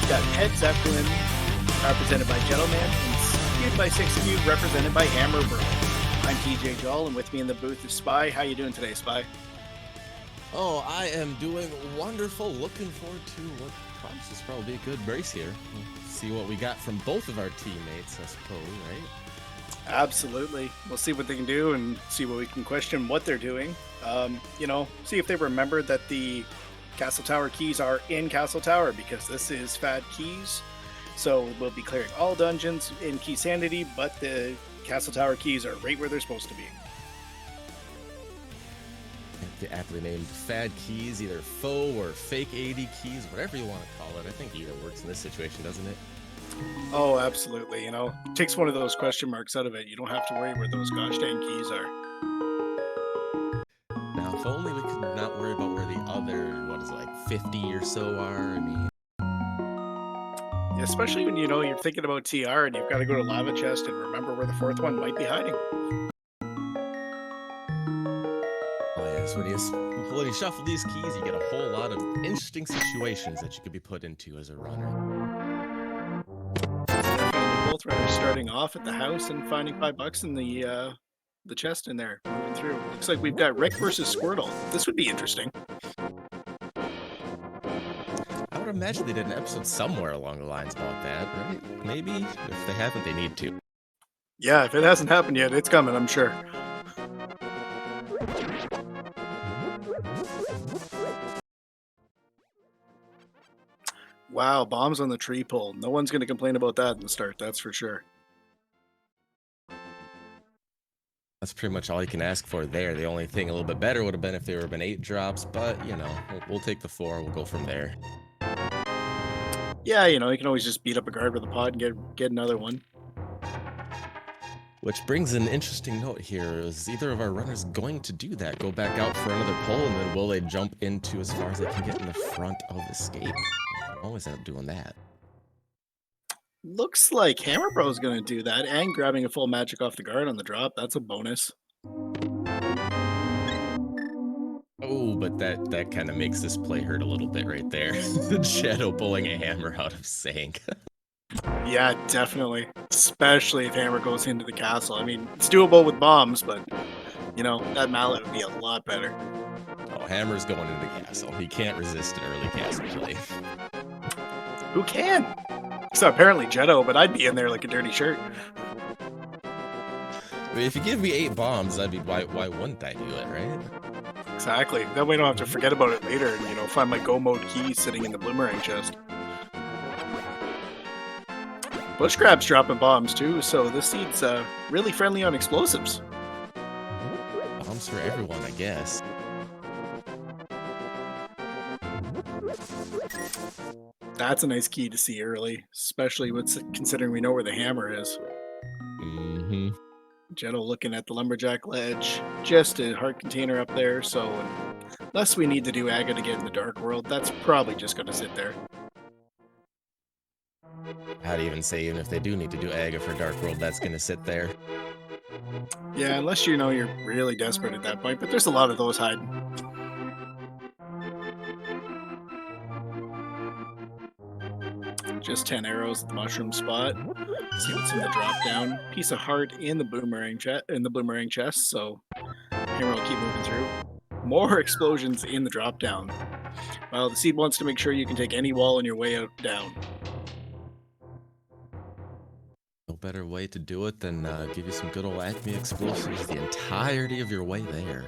Got Pet Zeppelin, represented by Jeddoman, and Skewed by Skewed, represented by Hammer Bro. I'm TJ Joel, and with me in the booth is Spy. How you doing today, Spy? Oh, I am doing wonderful. Looking forward to what promises probably a good race here. We'll see what we got from both of our teammates, I suppose, right? Absolutely. We'll see what they can do and see what we can question what they're doing. See if they remember that the Castle Tower keys are in Castle Tower, because this is Fad Keys. So we'll be clearing all dungeons in Key Sanity, but the Castle Tower keys are right where they're supposed to be. The aptly named Fad Keys, either faux or fake AD keys, whatever you want to call it. I think either works in this situation, doesn't it? Oh, absolutely. Takes one of those question marks out of it. You don't have to worry where those gosh dang keys are. Now, if only we could not worry about where the other, 50 or so are. I mean, Especially when you're thinking about TR and you've got to go to Lava Chest and remember where the fourth one might be hiding. oh yes, when you shuffle these keys, you get a whole lot of interesting situations that you could be put into as a runner. Both runners starting off at the house and finding $5 in the chest in there, moving through. Looks like we've got Rick versus Squirtle. This would be interesting. I would imagine they did an episode somewhere along the lines about that, right? Maybe. If they haven't, they need to. Yeah, if it hasn't happened yet, it's coming, I'm sure. Wow, bombs on the tree pole. No one's going to complain about that in the start, that's for sure. That's pretty much all you can ask for there. The only thing a little bit better would have been if there would have been 8 drops, but, we'll take the 4. We'll go from there. Yeah, you can always just beat up a guard with a pod and get another one. Which brings an interesting note here. Is either of our runners going to do that? Go back out for another pull, and then will they jump into as far as they can get in the front of Escape? Always end up doing that. Looks like Hammer Bro's going to do that, and grabbing a full magic off the guard on the drop. That's a bonus. Oh, but that kind of makes this play hurt a little bit right there. Shadow pulling a hammer out of Sank. Yeah, definitely. Especially if Hammer goes into the castle. I mean, it's doable with bombs, but, that mallet would be a lot better. Oh, Hammer's going into the castle. He can't resist an early castle play. Who can? So apparently Jeddo, but I'd be in there like a dirty shirt. I mean, if you give me 8 bombs, why wouldn't I do it, right? Exactly. That way I don't have to forget about it later and, find my go mode key sitting in the boomerang chest. Bush Crab's dropping bombs too, so this seed's really friendly on explosives. Bombs for everyone, I guess. That's a nice key to see early, especially considering we know where the hammer is. Mm-hmm. Jeddo looking at the lumberjack ledge, just a heart container up there, so unless we need to do Aga to get in the dark world, that's probably just going to sit there. I'd even say even if they do need to do Aga for Dark World, that's going to sit there. Yeah, unless you're really desperate at that point, but there's a lot of those hiding. Just 10 arrows at the mushroom spot. See what's in the drop down. Piece of heart in the boomerang chest, so Hammer will keep moving through. More explosions in the drop down. Well, the seed wants to make sure you can take any wall on your way out down. No better way to do it than give you some good old Acme explosives the entirety of your way there.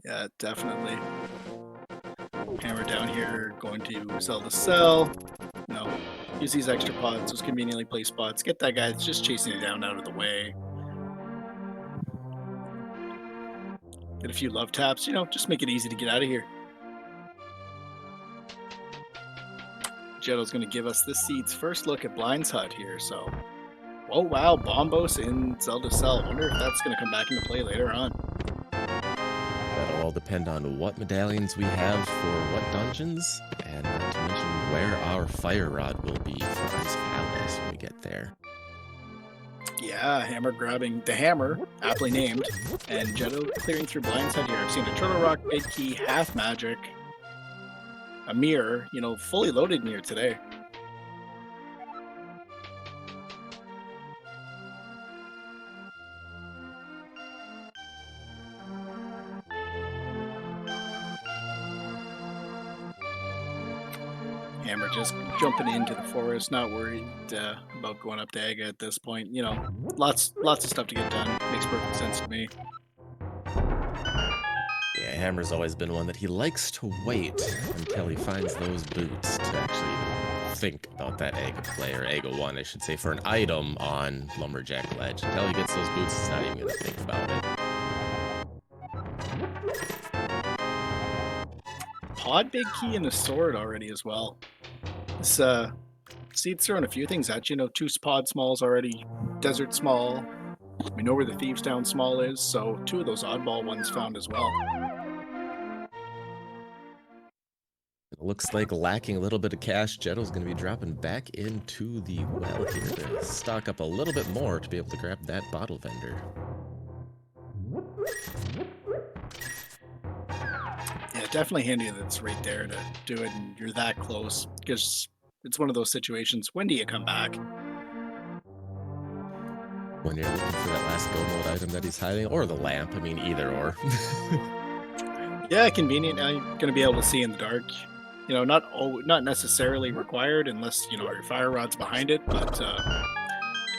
Yeah, definitely. Hammer down here, going to sell the cell. No, use these extra pods, those conveniently placed spots. Get that guy that's just chasing it down out of the way. Get a few love taps, just make it easy to get out of here. Jeddo's going to give us this seed's first look at Blind's Hut here, so... Oh wow, Bombos in Zelda's Cell. I wonder if that's going to come back into play later on. That'll all depend on what medallions we have for what dungeons, and not to mention where our fire rod will be for Ice Palace when we get there. Yeah, Hammer grabbing the hammer, aptly named, and Jeddo clearing through Blind's Hut here. I've seen a Turtle Rock, Big Key, half magic. a mirror, you know, fully loaded mirror today. Hammer just jumping into the forest, not worried about going up to Aga at this point. You know, lots of stuff to get done. Makes perfect sense to me. Yeah, Hammer's always been one that he likes to wait until he finds those boots to actually even think about that Aga play, or Aga 1, I should say, for an item on Lumberjack Ledge. Until he gets those boots, he's not even going to think about it. Pod big key and a sword already as well. This Seed's throwing a few things at you. You know, two pod smalls already, desert small. We know where the Thieves Town small is, so two of those oddball ones found as well. It looks like, lacking a little bit of cash, Jeddo's going to be dropping back into the well here to stock up a little bit more to be able to grab that bottle vendor. Yeah, definitely handy that it's right there to do it and you're that close, because it's one of those situations. When do you come back? When you're looking for that last go mode item that he's hiding, or the lamp. I mean, either or. Yeah, convenient. Now you're going to be able to see in the dark. You know, not necessarily required unless, you know, your fire rod's behind it, but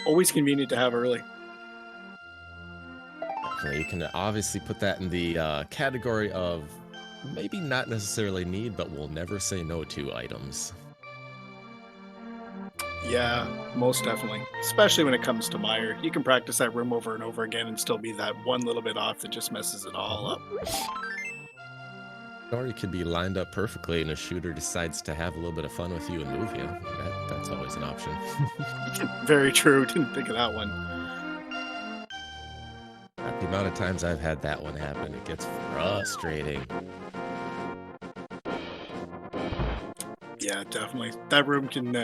always convenient to have early. You can obviously put that in the category of maybe not necessarily need, but will never say no to items. Yeah, most definitely. Especially when it comes to Mire. You can practice that room over and over again and still be that one little bit off that just messes it all up. Or you could be lined up perfectly and a shooter decides to have a little bit of fun with you and move you. That's always an option. Very true. Didn't think of that one. The amount of times I've had that one happen, it gets frustrating. Yeah, definitely. That room can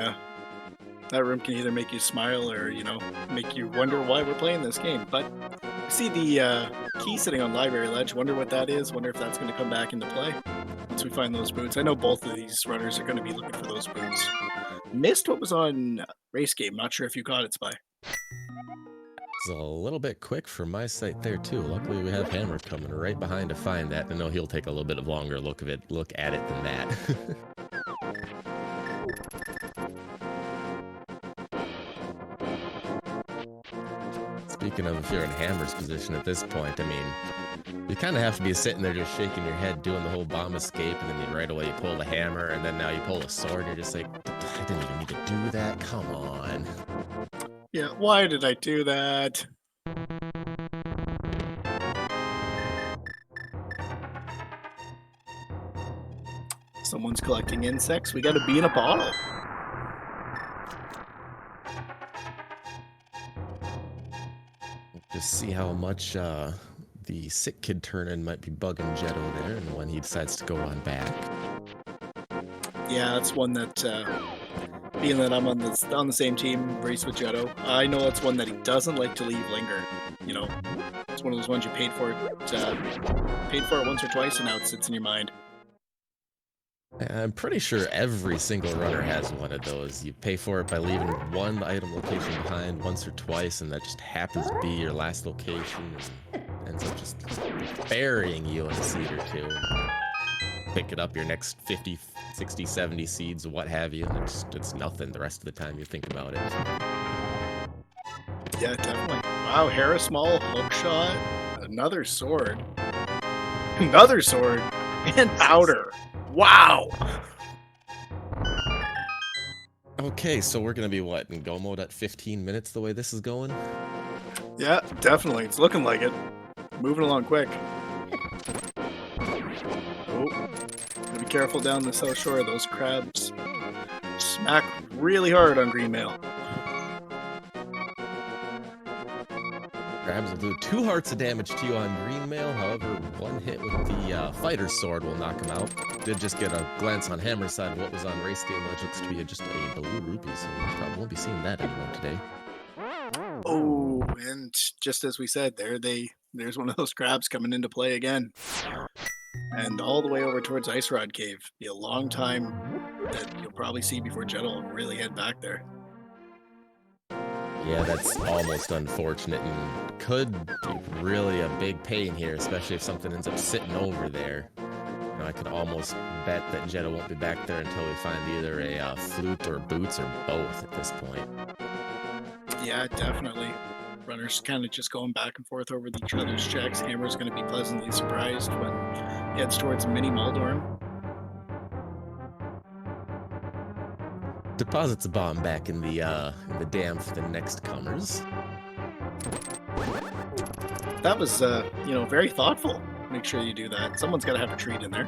either make you smile or, you know, make you wonder why we're playing this game. But see the key sitting on Library Ledge. Wonder what that is. Wonder if that's going to come back into play once we find those boots. I know both of these runners are going to be looking for those boots. Missed what was on Race Game. Not sure if you caught it, Spy. It's a little bit quick for my sight there too. Luckily, we have Hammer coming right behind to find that. I know he'll take a little bit of longer look at it than that. Speaking of, if you're in Hammer's position at this point, I mean, you kind of have to be sitting there just shaking your head, doing the whole bomb escape, and then right away you pull the hammer, and then now you pull a sword, and you're just like, I didn't even need to do that. Come on. Yeah, why did I do that? Someone's collecting insects. We got a bee in a bottle. Just see how much the sick kid turn-in might be bugging Jeddo there, and when he decides to go on back. Yeah, that's one that, being that I'm on the same team, race with Jeddo, I know that's one that he doesn't like to leave linger. You know, it's one of those ones you paid for it once or twice, and now it sits in your mind. I'm pretty sure every single runner has one of those. You pay for it by leaving one item location behind once or twice, and that just happens to be your last location, and ends up just burying you in a seed or two. Pick it up your next 50, 60, 70 seeds, what have you, and it's nothing the rest of the time you think about it. Yeah, definitely. Wow, Harris Small, hook shot, another sword, and powder. Wow! Okay, so we're gonna be what, in go mode at 15 minutes the way this is going? Yeah, definitely. It's looking like it. Moving along quick. Oh, gotta be careful down the south shore. Those crabs smack really hard on green mail. Crabs will do 2 hearts of damage to you on green mail. However, one hit with the fighter's sword will knock him out. Did just get a glance on Hammer's side of what was on race game, which looks to be just a blue rupee, so we probably won't be seeing that anymore today. Oh, and just as we said, there's one of those crabs coming into play again. and all the way over towards Ice Rod Cave. Be a long time that you'll probably see before Jed will really head back there. Yeah, that's almost unfortunate and could be really a big pain here, especially if something ends up sitting over there. You know, I could almost bet that Jeddo won't be back there until we find either a flute or boots or both at this point. Yeah, definitely. Runners kind of just going back and forth over each other's checks. Hammer's going to be pleasantly surprised when he heads towards Mini Muldorm. Deposits a bomb back in the dam for the next comers. That was, you know, very thoughtful. Make sure you do that. Someone's got to have a treat in there.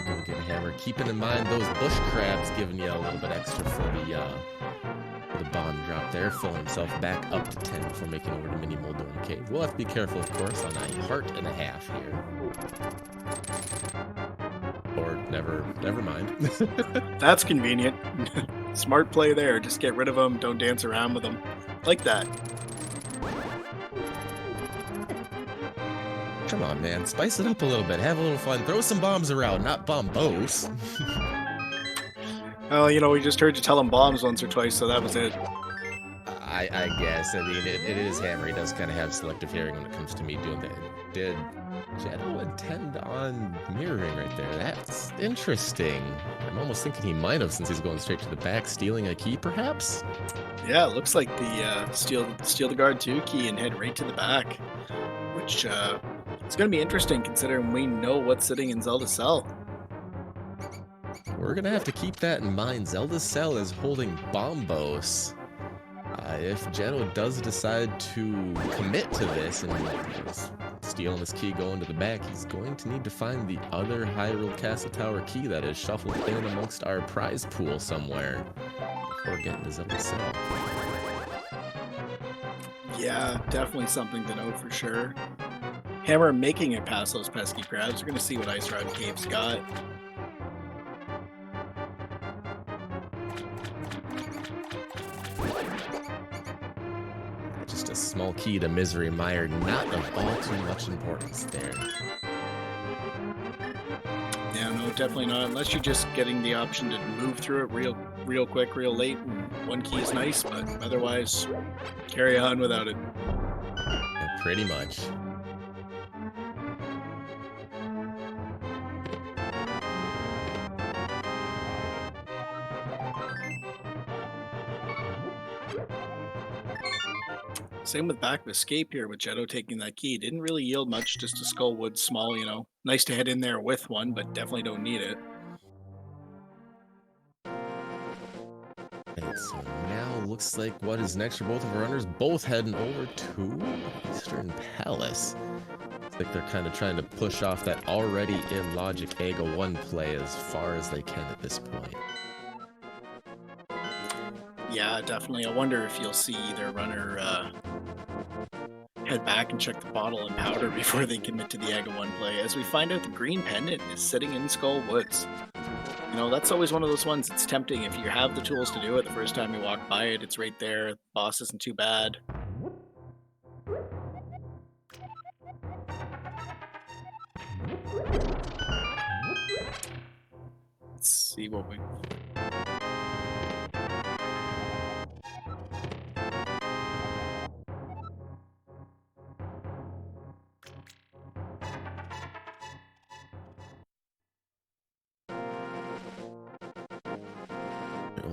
Go get Hammer. Keeping in mind those bush crabs giving you a little bit extra for the bomb drop there, filling himself back up to 10 before making over to Mini Muldorm Cave. We'll have to be careful, of course, on a heart and a half here. Or never mind. That's convenient. Smart play there. Just get rid of them. Don't dance around with them. Like that. Come on, man. Spice it up a little bit. Have a little fun. Throw some bombs around, not bombos. Well, you know, we just heard you tell him bombs once or twice, so that was it. I guess. I mean, it is Hammer. He does kind of have selective hearing when it comes to me doing that. Did Jeddo intend on mirroring right there? That's interesting. I'm almost thinking he might have, since he's going straight to the back, stealing a key, perhaps? Yeah, it looks like the steal the guard 2 key and head right to the back, which it's going to be interesting considering we know what's sitting in Zelda's cell. We're going to have to keep that in mind. Zelda's cell is holding Bombos. If Jeddo does decide to commit to this and stealing this key going to the back, he's going to need to find the other Hyrule Castle Tower key that is shuffled in amongst our prize pool somewhere before getting to Zelda's cell. Yeah, definitely something to note for sure. Hammer making it past those pesky crabs. We're going to see what Ice Rod Cave's got. Just a small key to Misery Mire, not of all too much importance there. Yeah, no, definitely not. Unless you're just getting the option to move through it real quick, real late. And one key is nice, but otherwise, carry on without it. Yeah, pretty much. Same with Back of Escape here with Jeddo taking that key. Didn't really yield much, just a Skullwood small, you know. Nice to head in there with one, but definitely don't need it. Okay, so now looks like what is next for both of our runners, both heading over to Eastern Palace. Looks like they're kind of trying to push off that already illogic Aga 1 play as far as they can at this point. Yeah, definitely. I wonder if you'll see either runner head back and check the bottle and powder before they commit to the Aga 1 play, as we find out the green pendant is sitting in Skull Woods. You know, that's always one of those ones that's tempting. If you have the tools to do it the first time you walk by it, it's right there. The boss isn't too bad. Let's see what we...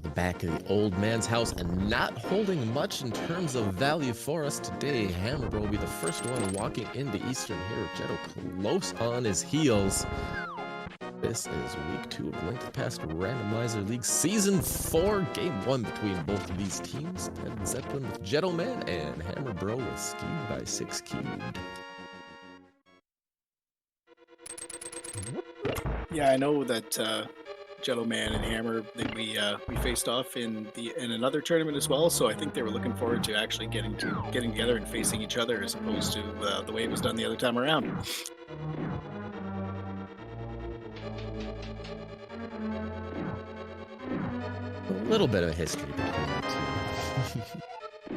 The back of the old man's house, and not holding much in terms of value for us today. Hammerbro will be the first one walking into Eastern here. Jeddo close on his heels. This is week 2 of Link to the Past Randomizer League Season 4. Game 1 between both of these teams. Pen Zeppelin with Jeddoman and Hammerbro with Skewed by 6 Cubed. Yeah, I know that Jeddoman and Hammer that we faced off in another tournament as well. So I think they were looking forward to actually getting together and facing each other, as opposed to the way it was done the other time around. A little bit of history between the two.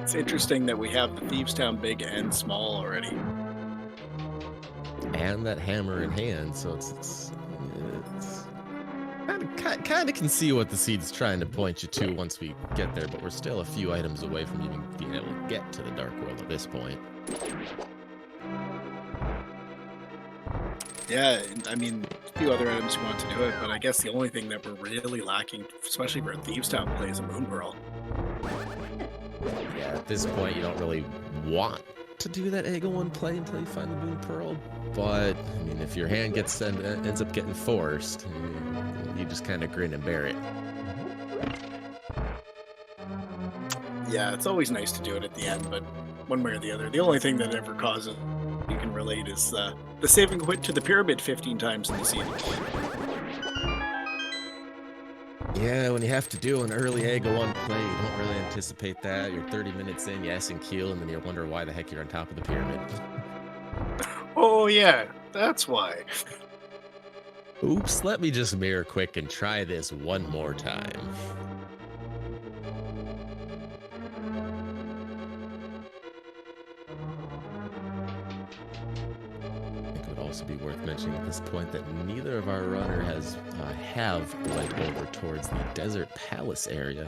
It's interesting that we have the Thieves Town big and small already. And that hammer in hand, so it's kind of can see what the seed's trying to point you to once we get there, but we're still a few items away from even being able to get to the Dark World at this point. Yeah, and I mean, a few other items you want to do it, but I guess the only thing that we're really lacking, especially for a Thieves Town play, is a Moon Pearl. Yeah, at this point, you don't really want to do that Egg 1 play until you find the Moon Pearl, but I mean, if your hand ends up getting forced, you just kind of grin and bear it. Yeah, it's always nice to do it at the end, but one way or the other, the only thing that ever causes you can relate is the saving quit to the pyramid 15 times in the season. Yeah, when you have to do an early Egg 1 play, you don't really anticipate that. You're 30 minutes in, you ass and keel, and then you wonder why the heck you're on top of the pyramid. Oh yeah, that's why. Oops, let me just mirror quick and try this one more time. It would also be worth mentioning at this point that neither of our runner have went over towards the Desert Palace area.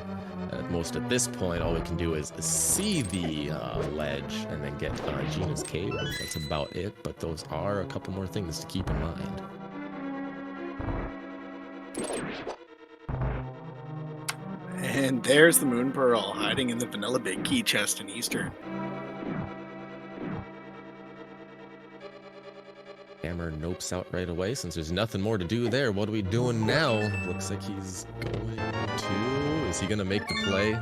At most at this point, all we can do is see the ledge and then get Gina's Cave. That's about it, but those are a couple more things to keep in mind. And there's the Moon Pearl hiding in the Vanilla Big Key chest in Eastern. Hammer nopes out right away since there's nothing more to do there. What are we doing now? Looks like he's going to... Is he going to make the play?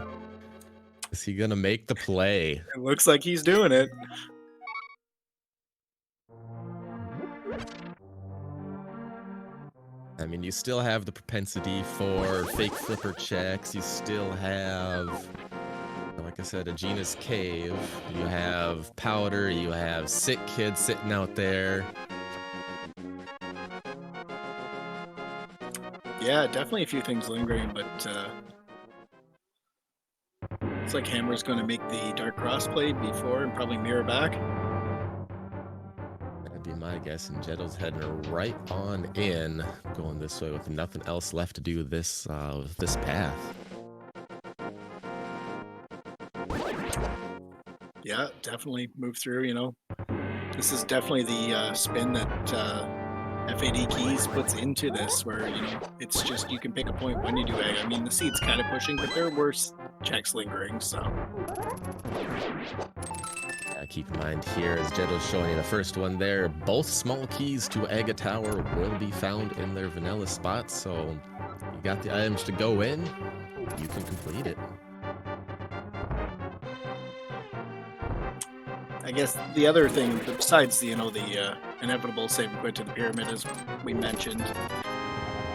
Is he going to make the play? It looks like he's doing it. I mean, you still have the propensity for fake flipper checks. You still have, like I said, a Gina's Cave. You have Powder. You have Sick Kid sitting out there. Yeah, definitely a few things lingering, but it's like Hammer's going to make the Dark Cross play before and probably mirror back. That'd be my guess, and Jeddo's heading right on in, going this way with nothing else left to do with this path. Yeah, definitely move through, you know. This is definitely the spin that FAD Keys puts into this, where, you know, it's just you can pick a point when you do A. I mean, the seed's kind of pushing, but there are worse checks lingering, so... Keep in mind here, as Jeddo's showing you the first one there, both small keys to Aga Tower will be found in their vanilla spots, so you got the items to go in, you can complete it. I guess the other thing, besides the, you know, the inevitable save and quit to the pyramid, as we mentioned,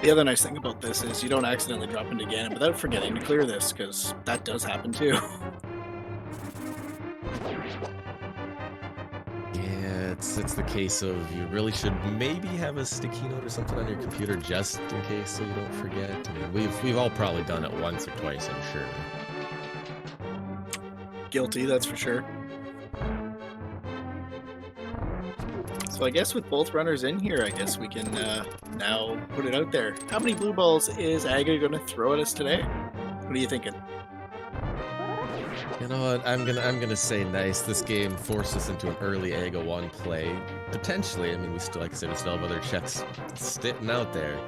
the other nice thing about this is you don't accidentally drop into Ganon without forgetting to clear this, because that does happen too. It's the case of you really should maybe have a sticky note or something on your computer just in case, so you don't forget. I mean, we've all probably done it once or twice, I'm sure. Guilty, that's for sure. So I guess with both runners in here, I guess we can now put it out there. How many blue balls is Aga going to throw at us today? What are you thinking? You know what? I'm gonna say nice. This game forced us into an early Aga 1 play. Potentially, I mean, we still, like I said, we still have other checks sitting out there.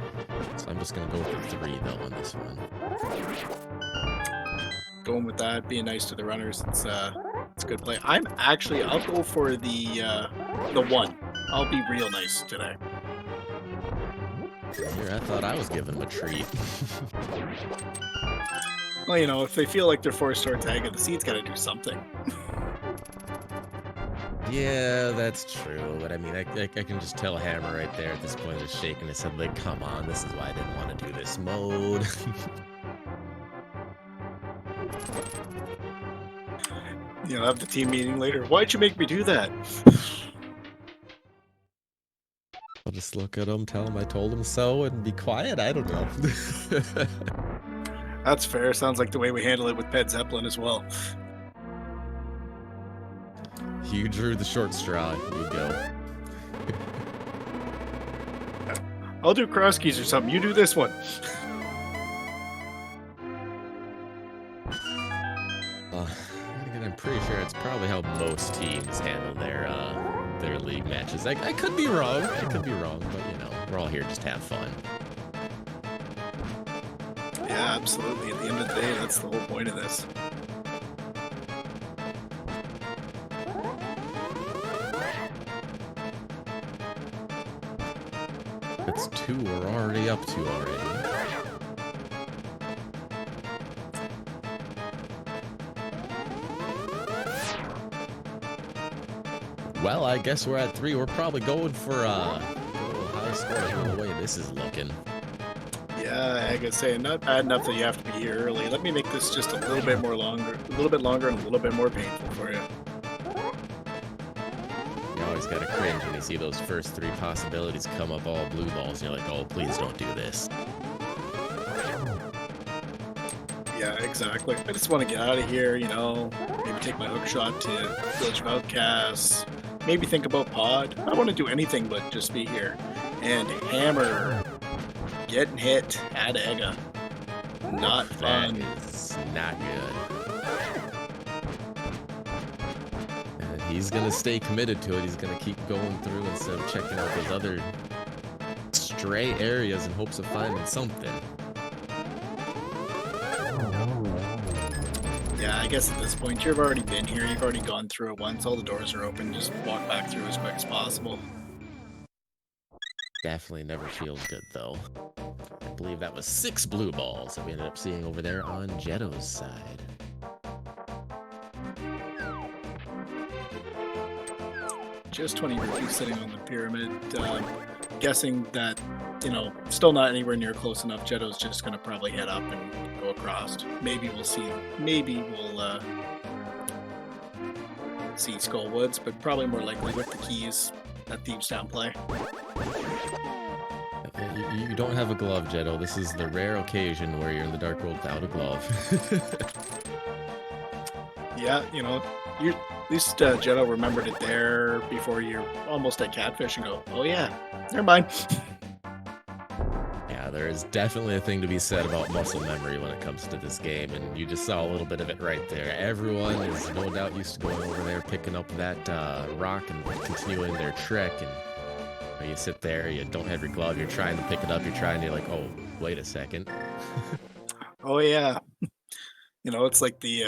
So I'm just gonna go with the 3 though on this one. Going with that, being nice to the runners. It's a good play. I'll go for the 1. I'll be real nice today. Here, I thought I was giving them a treat. Well, you know, if they feel like they're forced towards Aga, the seed's got to do something. Yeah, that's true. But I mean, I can just tell Hammer right there at this point is shaking his head like, come on, this is why I didn't want to do this mode. You'll have the team meeting later. Why'd you make me do that? I'll just look at him, tell him I told him so, and be quiet. I don't know. That's fair. Sounds like the way we handle it with Pet Zeppelin as well. You drew the short straw. You go. I'll do cross keys or something. You do this one. Again, I'm pretty sure it's probably how most teams handle their league matches. I could be wrong. I could be wrong, but you know, we're all here just to have fun. Yeah, absolutely. At the end of the day, that's the whole point of this. It's 2 we're already up to already. Well, I guess we're at 3. We're probably going for a little high score the way this is looking. Yeah, I gotta say, not bad enough that you have to be here early. Let me make this just a little bit longer and a little bit more painful for you. You always gotta cringe when you see those first 3 possibilities come up all blue balls. And you're like, oh, please don't do this. Yeah, exactly. I just want to get out of here, you know, maybe take my hook shot to Village of Outcasts, maybe think about pod. I don't want to do anything but just be here. And hammer. Getting hit at Ega. Not fun. That is not good. And he's gonna stay committed to it. He's gonna keep going through instead of checking out those other stray areas in hopes of finding something. Yeah, I guess at this point, you've already been here. You've already gone through it once. All the doors are open. Just walk back through as quick as possible. Definitely never feels good, though. I believe that was 6 blue balls that we ended up seeing over there on Jeddo's side. Just 20 rupees sitting on the pyramid. Guessing that, you know, still not anywhere near close enough. Jeddo's just going to probably head up and go across. Maybe we'll see. Maybe we'll see Skull Woods, but probably more likely with the keys at Thieves Town play. You don't have a glove, Jeddo. This is the rare occasion where you're in the Dark World without a glove. Yeah, you know, at least Jeddo remembered it there before you're almost at Catfish and go, oh yeah, never mind. Yeah, there is definitely a thing to be said about muscle memory when it comes to this game, and you just saw a little bit of it right there. Everyone is no doubt used to going over there, picking up that rock and continuing their trek, and you sit there, you don't have your glove, you're trying to pick it up, you're like, oh, wait a second. Oh yeah. You know, it's like the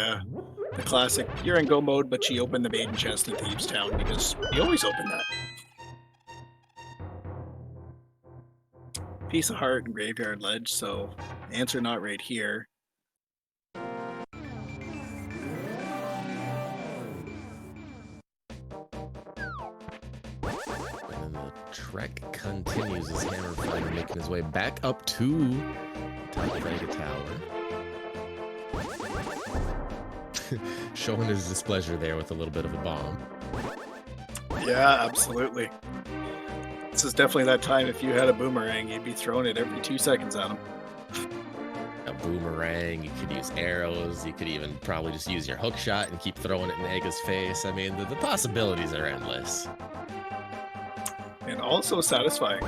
classic, you're in go mode, but you open the maiden chest in Thieves Town because you always open that. Piece of heart and graveyard ledge, so answer not right here. And the trek continues as Hammer finally making his way back up to the top of the tower. Showing his displeasure there with a little bit of a bomb. Yeah, absolutely. This is definitely that time if you had a boomerang, you'd be throwing it every 2 seconds at him. A boomerang, you could use arrows, you could even probably just use your hook shot and keep throwing it in Ega's face. I mean, the possibilities are endless. And also satisfying.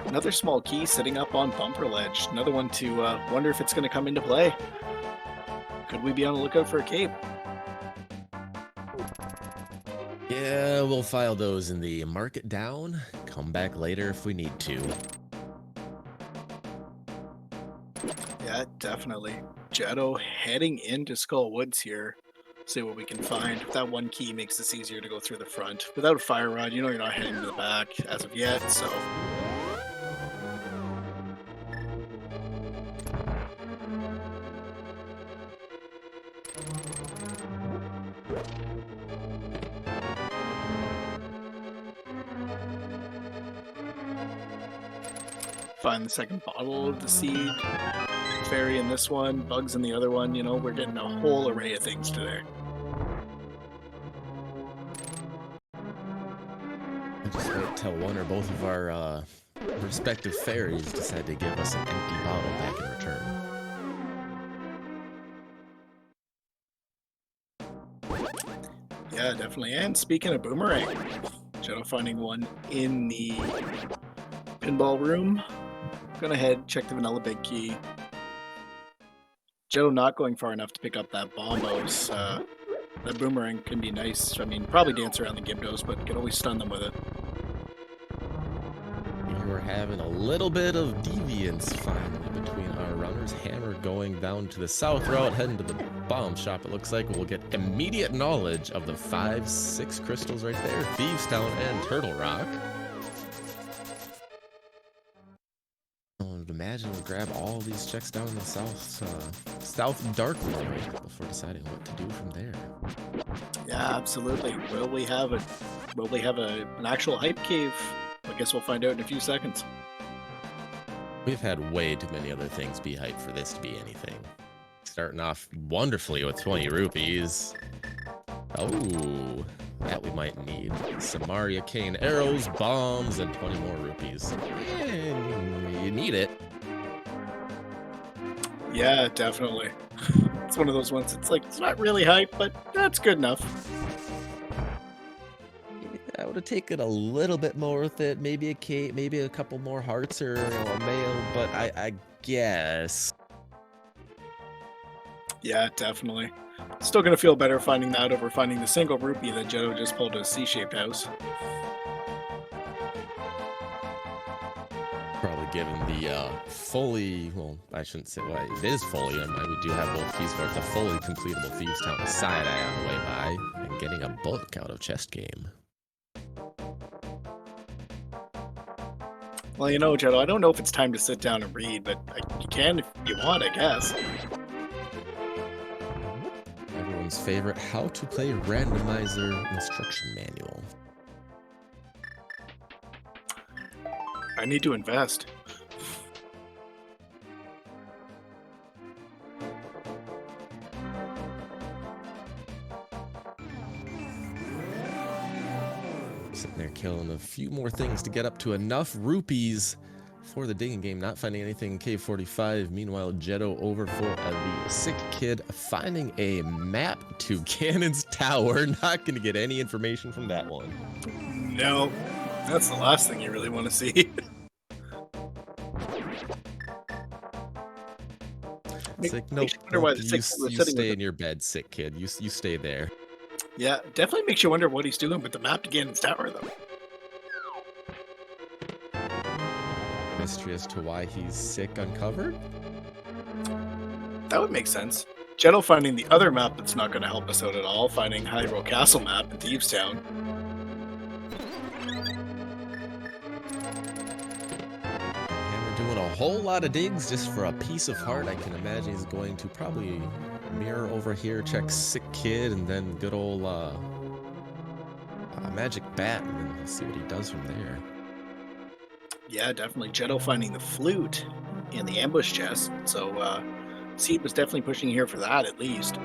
Another small key sitting up on Bumper Ledge. Another one to wonder if it's going to come into play. Could we be on the lookout for a cape? Yeah, we'll file those in the mark it down. Come back later if we need to. Yeah, definitely. Jeddo heading into Skull Woods here. See what we can find. That one key makes this easier to go through the front. Without a fire rod, you know you're not heading to the back as of yet, so... Find the second bottle of the seed. Fairy in this one, bugs in the other one. You know, we're getting a whole array of things today. I just wait till one or both of our respective fairies decide to give us an empty bottle back in return. Yeah, definitely. And speaking of boomerang, Shadow finding one in the pinball room. Gonna head, check the vanilla big key. Joe not going far enough to pick up that bombos. That boomerang can be nice. I mean, probably dance around the Gibdos, but can always stun them with it. We're having a little bit of deviance finally between our runners. Hammer going down to the south route, heading to the bomb shop. It looks like we'll get immediate knowledge of the 5-6 crystals right there. Thieves Town and Turtle Rock. I would imagine we'll grab all these checks down in the south dark room before deciding what to do from there. Yeah, absolutely. Will we have an actual hype cave? I guess we'll find out in a few seconds. We've had way too many other things be hyped for this to be anything. Starting off wonderfully with 20 rupees. Oh, that we might need. Samaria cane arrows, bombs, and 20 more rupees. You need it. Yeah, definitely. It's one of those ones. It's like it's not really hype, but that's good enough. I would have taken a little bit more with it. Maybe a cape, maybe a couple more hearts or a mail, but I guess. Yeah, definitely. Still gonna feel better finding that over finding the single rupee that Jetto just pulled a C-shaped house. Probably given the fully, well, I shouldn't say, well, it is fully, we do have both keys for it, the fully completable Thieves Town side eye on the way by, and getting a book out of Chest Game. Well, you know, Jetto, I don't know if it's time to sit down and read, but you can if you want, I guess. Everyone's favorite how to play randomizer instruction manual. I need to invest. Sitting there killing a few more things to get up to enough rupees for the digging game. Not finding anything in K45. Meanwhile, Jetto over for the sick kid finding a map to Cannon's Tower. Not going to get any information from that one. No, that's the last thing you really want to see. It's like, nope, you stay in your bed, sick kid. You stay there. Yeah, definitely makes you wonder what he's doing with the map to Ganon's Tower, though. Mystery as to why he's sick uncovered? That would make sense. Jetto finding the other map that's not going to help us out at all, finding Hyrule Castle map in Thieves Town. And we're doing a whole lot of digs just for a piece of heart. I can imagine he's going to probably mirror over here, check sick kid, and then good old magic bat, and then see what he does from there. Yeah, definitely. Jetto finding the flute in the ambush chest. So, Seed was definitely pushing here for that, at least.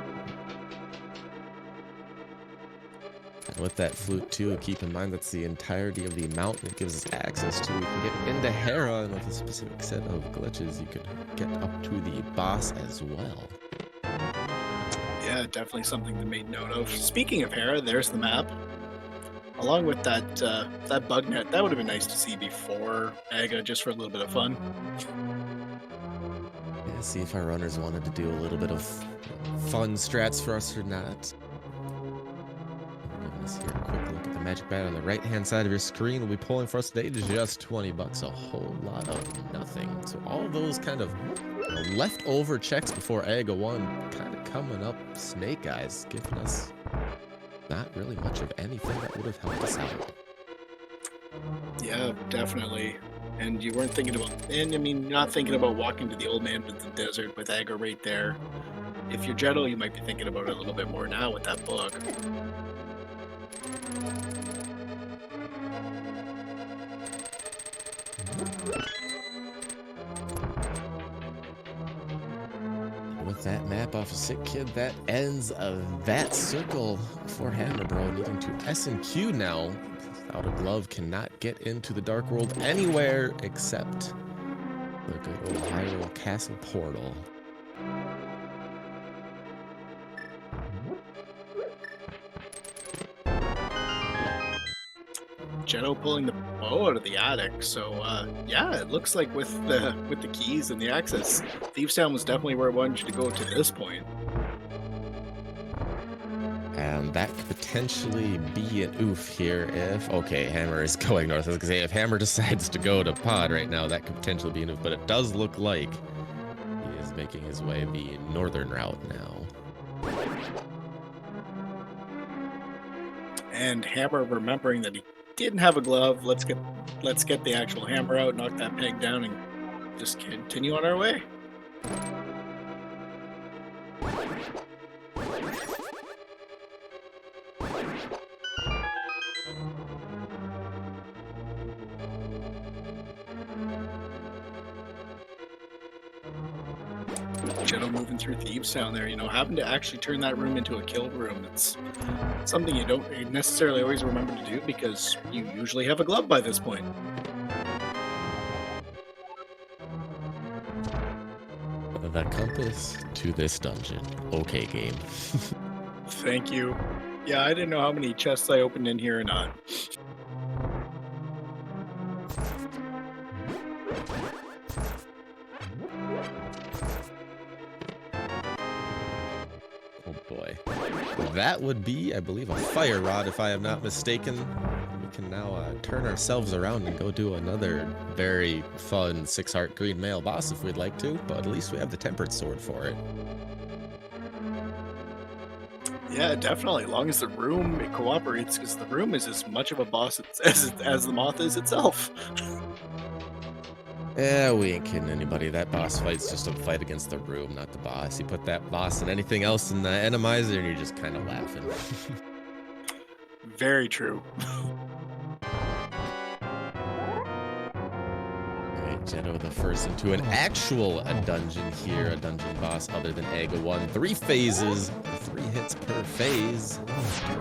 And with that flute, too, keep in mind that's the entirety of the amount it gives us access to. We can get into Hera, and with a specific set of glitches, you could get up to the boss as well. Yeah, definitely something to make note of. Speaking of Hera, there's the map. Along with that that bug net, that would have been nice to see before Aga, just for a little bit of fun. Yeah, see if our runners wanted to do a little bit of fun strats for us or not. Let's hear a quick look at the magic bat on the right-hand side of your screen. Will be pulling for us today just 20 bucks, a whole lot of nothing. So all of those kind of leftover checks before Aga 1 kind of coming up snake eyes, giving us not really much of anything that would have helped us out. Yeah, definitely. And you weren't thinking about, and I mean, you're not thinking about walking to the old man with the desert with Aga right there. If you're Jetto, you might be thinking about it a little bit more now with that book. With that map off of Sick Kid, that ends that circle for Hammer Bro, needing to S and Q now. Without a glove, cannot get into the Dark World anywhere except the good old Hyrule Castle portal. Jeddo pulling the bow out of the attic. So yeah, it looks like with the keys and the access, Thieves Town was definitely where I wanted you to go to this point. And that could potentially be an oof here if... Okay, Hammer is going north. I was going to say, if Hammer decides to go to pod right now, that could potentially be an oof. But it does look like he is making his way the northern route now. And Hammer remembering that he didn't have a glove. Let's get the actual hammer out, knock that peg down, and just continue on our way. Jeddo moving through Thieves Town there, you know, having to actually turn that room into a kill room. It's something you don't necessarily always remember to do because you usually have a glove by this point. The compass to this dungeon. Okay, game. Thank you. Yeah, I didn't know how many chests I opened in here or not. Oh boy. That would be, I believe, a fire rod, if I am not mistaken. We can now turn ourselves around and go do another very fun 6-heart green male boss if we'd like to, but at least we have the tempered sword for it. Yeah, definitely. As long as the room cooperates, because the room is as much of a boss as the moth is itself. Yeah, we ain't kidding anybody. That boss fight's just a fight against the room, not the boss. You put that boss and anything else in the enemizer and you're just kind of laughing. Very true. Alright, Jeddo the first into an actual dungeon here, a dungeon boss other than Aga 1. 3 phases, 3 hits per phase.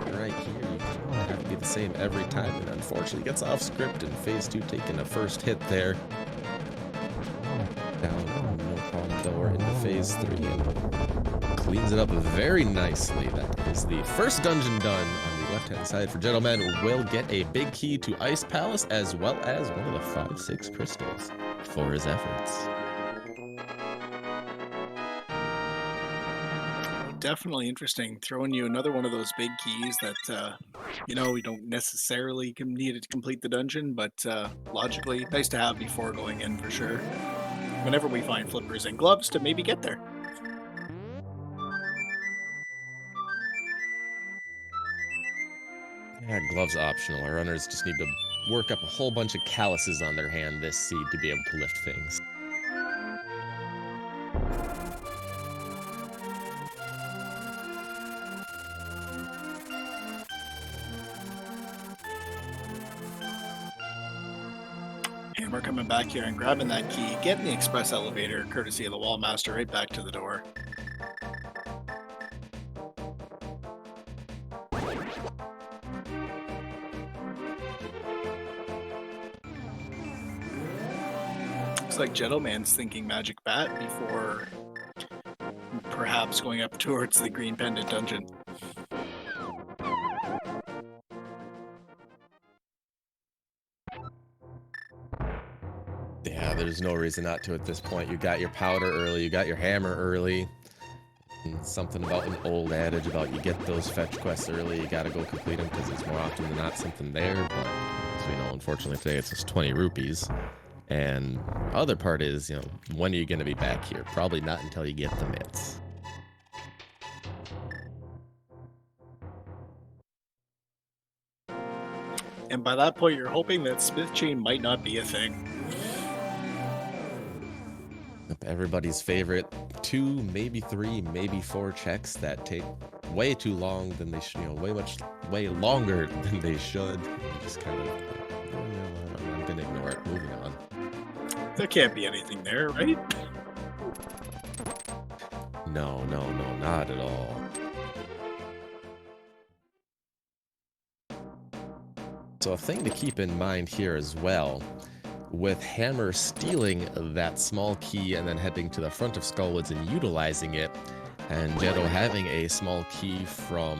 Right here, you have to be the same every time, and unfortunately gets off script in phase 2, taking a first hit there. Down, no problem door into phase 3 and cleans it up very nicely. That is the first dungeon done on the left-hand side for Jeddoman. Will get a big key to Ice Palace as well as one of the 5-6 crystals for his efforts. Definitely interesting. Throwing you another one of those big keys that, you know, we don't necessarily need it to complete the dungeon, but logically, nice to have before going in for sure. Whenever we find flippers and gloves to maybe get there. Yeah, gloves optional. Our runners just need to work up a whole bunch of calluses on their hand this seed to be able to lift things. Hammer coming back here and grabbing that key, getting the express elevator, courtesy of the wall master, right back to the door. Looks like Jeddoman's thinking magic bat before perhaps going up towards the green pendant dungeon. Yeah, there's no reason not to at this point. You got your powder early, you got your hammer early. And something about an old adage about you get those fetch quests early, you gotta go complete them because it's more often than not something there. But as we know, unfortunately today it's just 20 rupees. And the other part is, you know, when are you gonna be back here? Probably not until you get the mitts. And by that point, you're hoping that Smith Chain might not be a thing. Everybody's favorite 2, maybe 3, maybe 4 checks that take way too long than they should, you know, way longer than they should. Just kind of, I'm gonna ignore it. Moving on. There can't be anything there, right? No, not at all. So a thing to keep in mind here as well, with Hammer stealing that small key and then heading to the front of Skullwoods and utilizing it, and Jeddo having a small key from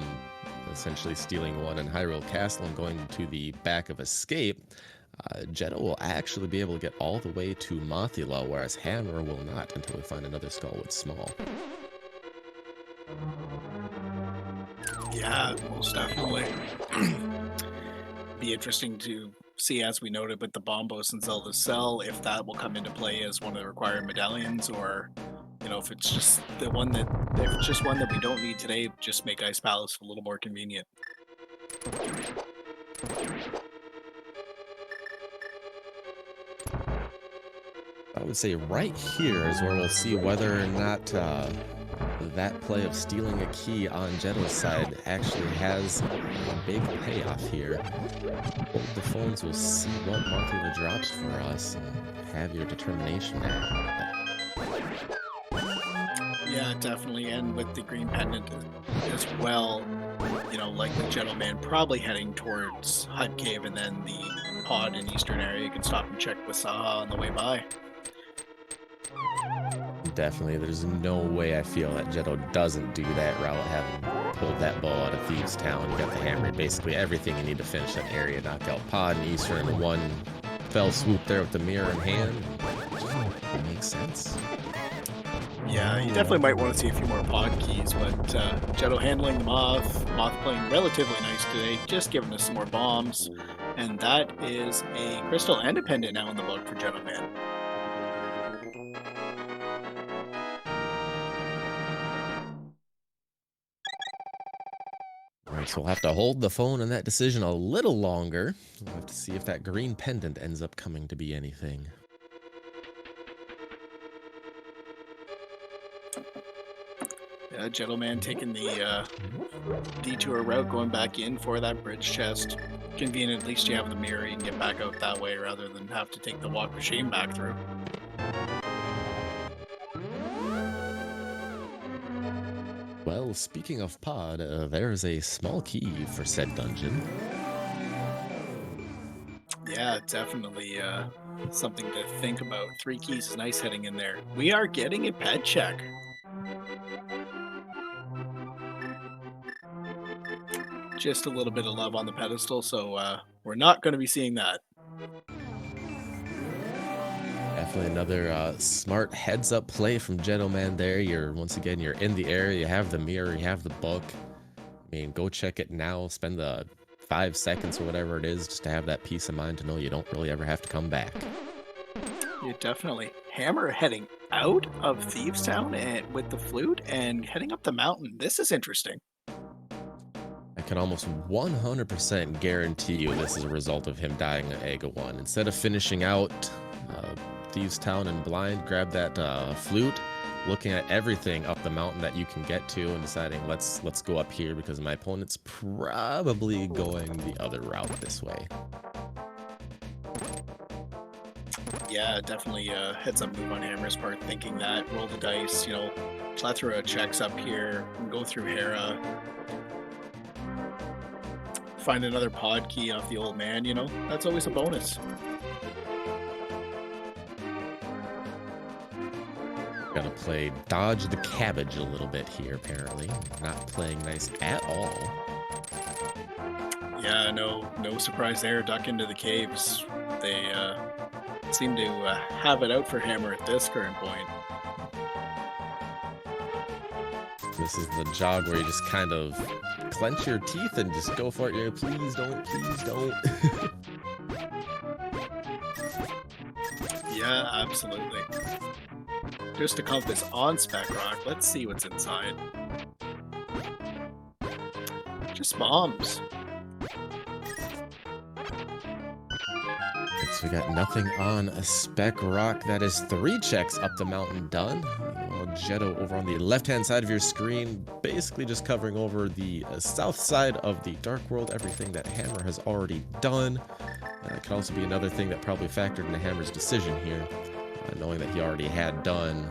essentially stealing one in Hyrule Castle and going to the back of Escape, Jeddo will actually be able to get all the way to Mothula, whereas Hammer will not until we find another skull with small. Yeah, most definitely. Be interesting to see, as we noted with the Bombos and Zelda's Cell, if that will come into play as one of the required medallions, or if it's just one that we don't need today, just make Ice Palace a little more convenient. I would say right here is where we'll see whether or not that play of stealing a key on Jeddo's side actually has a big payoff here. Hold the phones, we'll see what Mothula drops for us and have your determination there. Yeah, definitely, and with the green pendant as well, like the Jeddoman probably heading towards Hut Cave and then the pod in eastern area. You can stop and check with Saha on the way by. Definitely, there's no way I feel that Jeddo doesn't do that route, having pulled that ball out of Thieves Town. You got the hammer, basically everything you need to finish that area, knock out pod and eastern in one fell swoop there with the mirror in hand. It makes sense. Yeah, you definitely might want to see a few more pod keys, but Jeddo handling the Moth playing relatively nice today, just giving us some more bombs, and that is a crystal and a pendant now in the book for Jeddoman. Alright, so we'll have to hold the phone on that decision a little longer. We'll have to see if that green pendant ends up coming to be anything. Yeah, Jeddoman taking the detour route, going back in for that bridge chest. Convenient, at least you have the mirror, you can get back out that way rather than have to take the walk of shame back through. Well, speaking of pod, there's a small key for said dungeon. Yeah, definitely something to think about. 3 keys is nice heading in there. We are getting a pet check. Just a little bit of love on the pedestal, so we're not going to be seeing that. Definitely another smart heads-up play from Jeddoman there. Once again, you're in the area, you have the mirror, you have the book. I mean, go check it now, spend the 5 seconds or whatever it is just to have that peace of mind to know you don't really ever have to come back. Yeah, definitely. Hammer heading out of Thieves Town and with the flute and heading up the mountain. This is interesting. I can almost 100% guarantee you this is a result of him dying at Ega 1. Instead of finishing out Thieves Town and blind, grab that flute, looking at everything up the mountain that you can get to and deciding let's go up here because my opponent's probably going the other route this way. Yeah, definitely a heads-up move on Hammer's part, thinking that, roll the dice, plethora of checks up here, go through Hera, find another pod key off the old man, that's always a bonus. Gotta play dodge the cabbage a little bit here, apparently. Not playing nice at all. Yeah, no surprise there. Duck into the caves. They seem to have it out for Hammer at this current point. This is the jog where you just kind of clench your teeth and just go for it. Please don't, please don't. Yeah, absolutely. Just a compass on Spec Rock. Let's see what's inside. Just bombs. So we got nothing on a Spec Rock. That is 3 checks up the mountain done. Jeddo over on the left-hand side of your screen, basically just covering over the south side of the Dark World, everything that Hammer has already done. Could also be another thing that probably factored into Hammer's decision here, knowing that he already had done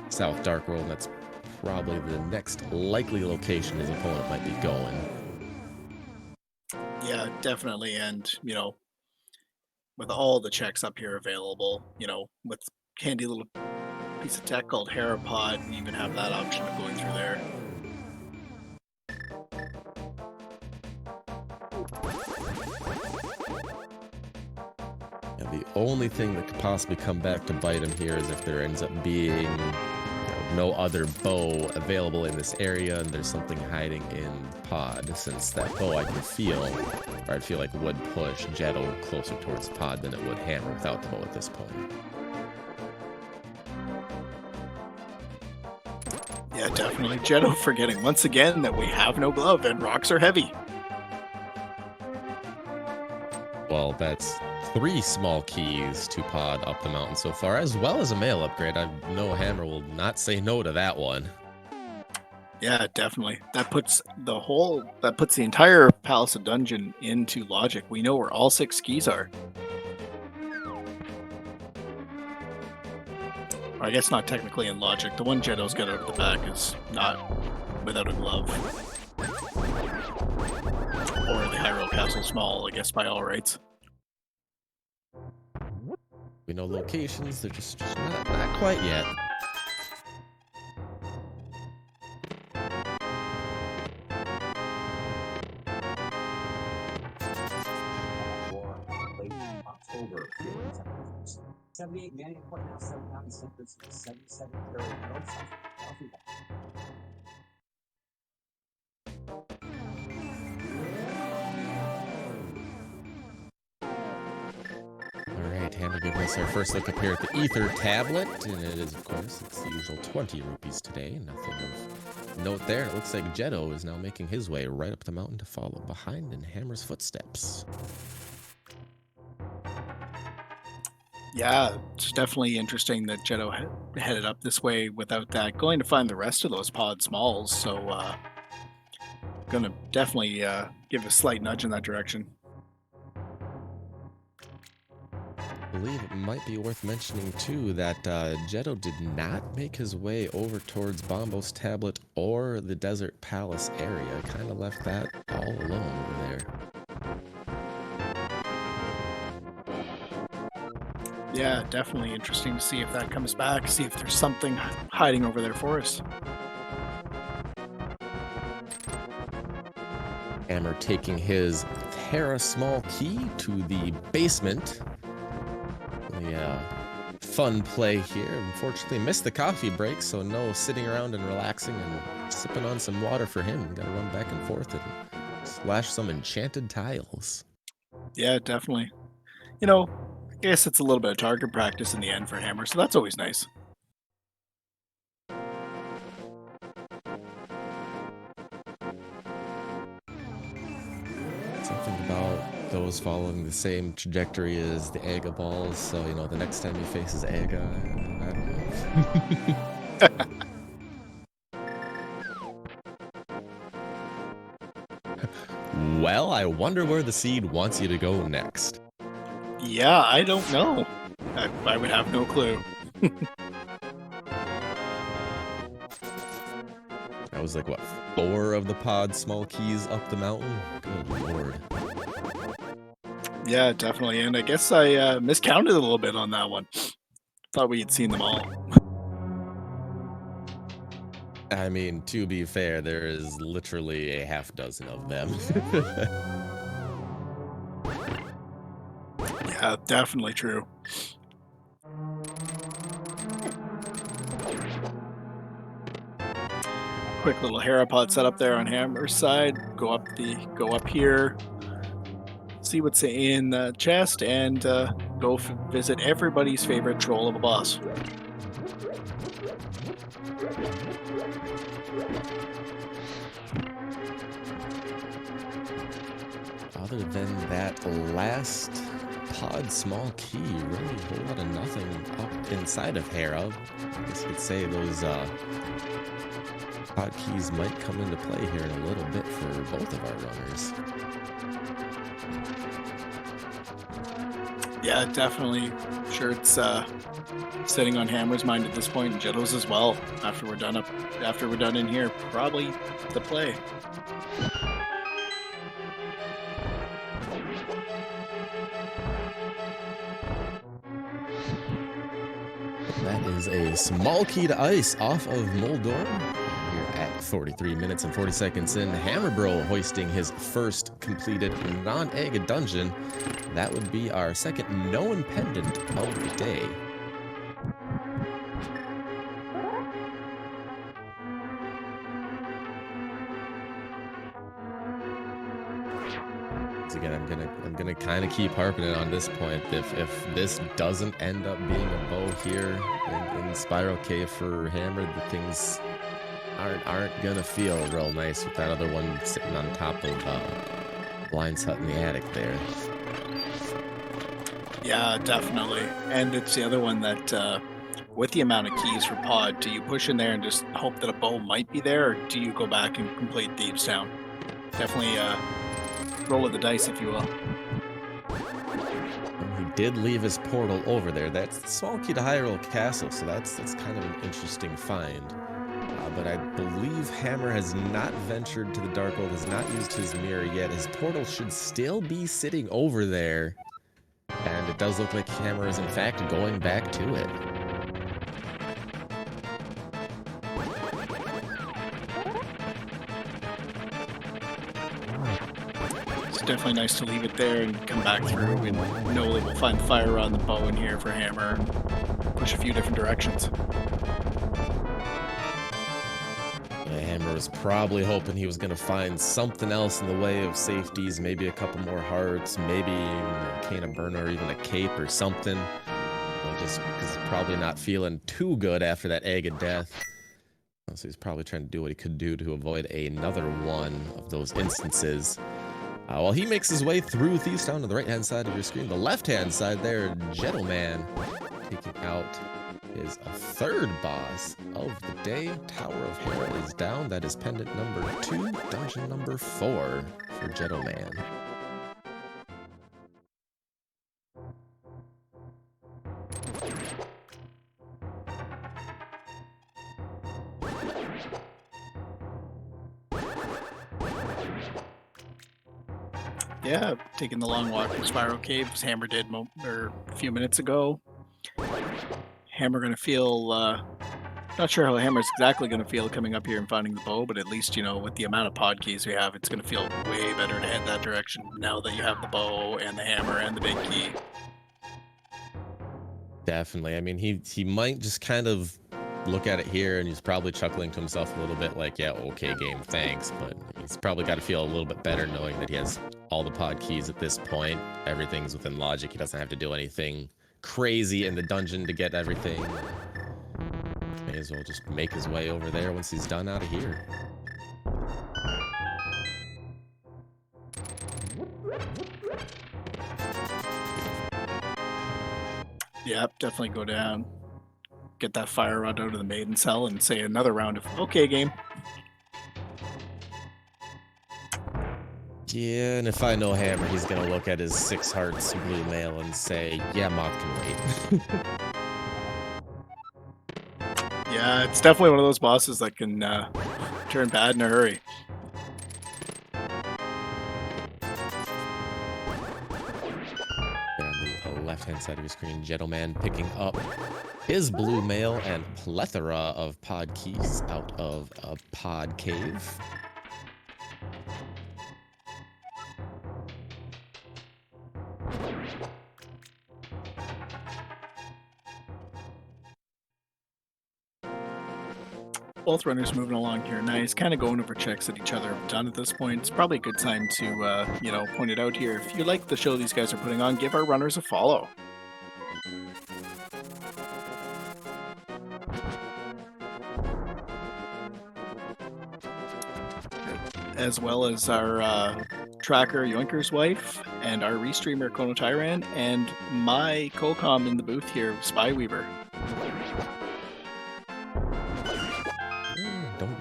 South Dark World, and that's probably the next likely location his opponent might be going. Yeah, definitely, and, with all the checks up here available, with handy little piece of tech called Herapod, you even have that option of going through there. Yeah, the only thing that could possibly come back to bite him here is if there ends up being no other bow available in this area and there's something hiding in the pod, since that bow I can feel, or I feel like would push Jeddo closer towards the pod than it would Hammer without the bow at this point. Yeah, definitely. Jeddo forgetting once again that we have no glove and rocks are heavy. Well, that's 3 small keys to pod up the mountain so far, as well as a mail upgrade. I know Hammer will not say no to that one. Yeah, definitely. That puts the entire Palace of Dungeon into logic. We know where all 6 keys are. Or I guess not technically in logic. The one Jeddo's got out of the back is not without a glove. Or the Hyrule Castle Small, I guess, by all rights. We know locations, they're just not quite yet. October. 78 Manning Point now 7 County Centers 77 Carroll North South. Alright, Hammer giving us our first look up here at the Ether tablet, and it is, of course, it's the usual 20 rupees today. Nothing of note there. It looks like Jeddo is now making his way right up the mountain to follow behind in Hammer's footsteps. Yeah, it's definitely interesting that Jeddo headed up this way without that. Going to find the rest of those pod smalls, so gonna definitely give a slight nudge in that direction. I believe it might be worth mentioning too that Jeddo did not make his way over towards Bombo's tablet or the Desert Palace area. Kind of left that all alone over there. Yeah, definitely interesting to see if that comes back, see if there's something hiding over there for us. Hammer taking his Terra small key to the basement. The fun play here. Unfortunately, missed the coffee break, so no sitting around and relaxing and sipping on some water for him. Got to run back and forth and slash some enchanted tiles. Yeah, definitely. You know, I guess it's a little bit of target practice in the end for Hammer, so that's always nice. Something about those following the same trajectory as the Aga balls, so, you know, the next time he faces Aga, I don't know. Well, I wonder where the seed wants you to go next. Yeah, I don't know. I would have no clue. That was like, what, 4 of the pod small keys up the mountain? Good lord. Yeah, definitely. And I guess I miscounted a little bit on that one. Thought we had seen them all. I mean, to be fair, there is literally a half dozen of them. Yeah, definitely true. Quick little Herapod set up there on Hammer's side. Go up here. See what's in the chest and go visit everybody's favorite troll of a boss. Other than that last pod small key, really a whole lot of nothing up inside of Hera. I guess you could say those pod keys might come into play here in a little bit for both of our runners. Yeah, definitely. Sure, it's sitting on Hammer's mind at this point, and Jeddo's as well. After we're done in here, probably the play. That is a small key to ice off of Moldor here at 43 minutes and 40 seconds in, Hammerbro hoisting his first completed non-egg dungeon. That would be our second known pendant of the day. Again, I'm gonna kind of keep harping it on this point. If this doesn't end up being a bow here in Spiral Cave for Hammer, the things aren't gonna feel real nice with that other one sitting on top of Blind's hut in the attic there. Yeah, definitely. And it's the other one that, with the amount of keys for pod, do you push in there and just hope that a bow might be there, or do you go back and complete Thieves Town? Definitely roll of the dice, if you will. He did leave his portal over there. That's the small key to Hyrule Castle, so that's kind of an interesting find. But I believe Hammer has not ventured to the Darkhold, has not used his mirror yet. His portal should still be sitting over there. And it does look like Hammer is in fact going back to it. It's definitely nice to leave it there and come back through, and know that we'll find fire on the bow in here for Hammer and push a few different directions. Yeah, Hammer was probably hoping he was going to find something else in the way of safeties, maybe a couple more hearts, maybe a can of burner or even a cape or something. Just because he's probably not feeling too good after that egg of death. So he's probably trying to do what he could do to avoid another one of those instances. While he makes his way through Thieves Town to the right-hand side of your screen, the left-hand side there, Jeddoman taking out his third boss of the day. Tower of Hera is down. That is pendant number 2, dungeon number 4 for Jeddoman. Yeah, taking the long walk from Spiral Cave, as Hammer did a few minutes ago. Hammer gonna feel, not sure how Hammer's exactly gonna feel coming up here and finding the bow, but at least, you know, with the amount of pod keys we have, it's gonna feel way better to head that direction now that you have the bow and the hammer and the big key. Definitely. I mean, he might just kind of look at it here and he's probably chuckling to himself a little bit like, yeah, okay, game, thanks. But he's probably got to feel a little bit better knowing that he has all the pod keys at this point. Everything's within logic. He doesn't have to do anything crazy in the dungeon to get everything. May as well just make his way over there once he's done out of here. Yep, definitely go down. Get that fire rod out of the maiden cell and say another round of okay game. Yeah, and if I know Hammer, he's gonna look at his 6 hearts blue mail and say, yeah, Moth can wait. Yeah, it's definitely one of those bosses that can turn bad in a hurry. On the left-hand side of your screen, Jeddoman picking up his blue mail and plethora of pod keys out of a pod cave. Both runners moving along here nice, kind of going over checks that each other have done at this point. It's probably a good time to, you know, point it out here. If you like the show these guys are putting on, give our runners a follow. As well as our tracker Yoinker's wife and our restreamer Kono Tyran and my co-com in the booth here, Spyweaver.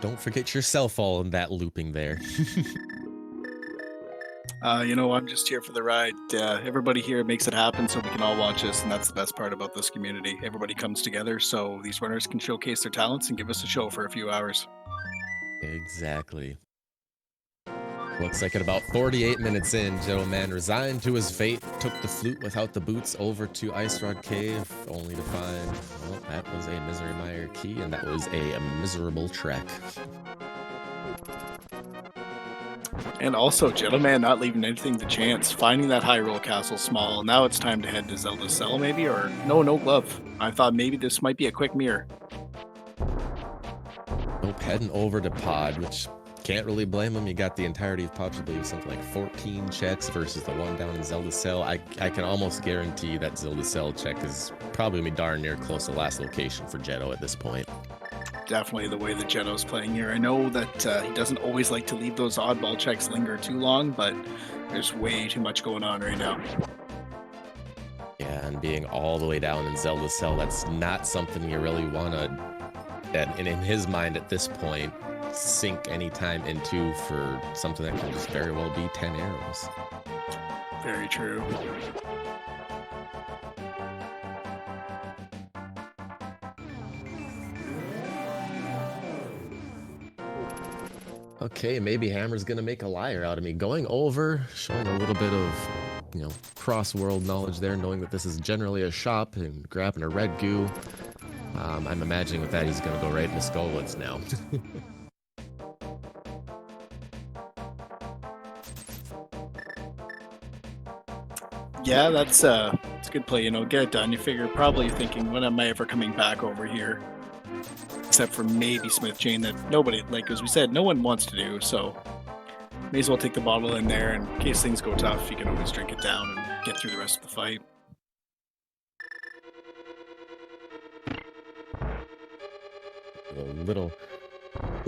Don't forget yourself all in that looping there. You know, I'm just here for the ride. Everybody here makes it happen so we can all watch this, and that's the best part about this community. Everybody comes together so these runners can showcase their talents and give us a show for a few hours. Exactly. Looks like at about 48 minutes in, Jeddoman resigned to his fate, took the flute without the boots over to Ice Rod Cave, only to find, well, that was a Misery Mire key, and that was a miserable trek. And also, Jeddoman not leaving anything to chance, finding that high roll castle small. Now it's time to head to Zelda's cell, maybe, or no glove. I thought maybe this might be a quick mirror. Nope, heading over to pod, which can't really blame him. You got the entirety of pods, I believe, something like 14 checks versus the one down in Zelda's cell. I can almost guarantee that Zelda's cell check is probably gonna be darn near close to last location for Jeddo at this point. Definitely the way that Jeddo's playing here. I know that he doesn't always like to leave those oddball checks linger too long, but there's way too much going on right now. Yeah, and being all the way down in Zelda's cell, that's not something you really want to, and in his mind at this point, sink any time into for something that can just very well be 10 arrows. Very true. Okay, maybe Hammer's gonna make a liar out of me. Going over, showing a little bit of, cross-world knowledge there, knowing that this is generally a shop, and grabbing a red goo. I'm imagining with that he's gonna go right into Skullwoods now. Yeah, it's a good play. Get it done. You figure probably thinking, when am I ever coming back over here? Except for maybe Smith Chain that nobody, like as we said, no one wants to do. So may as well take the bottle in there, and in case things go tough, you can always drink it down and get through the rest of the fight. A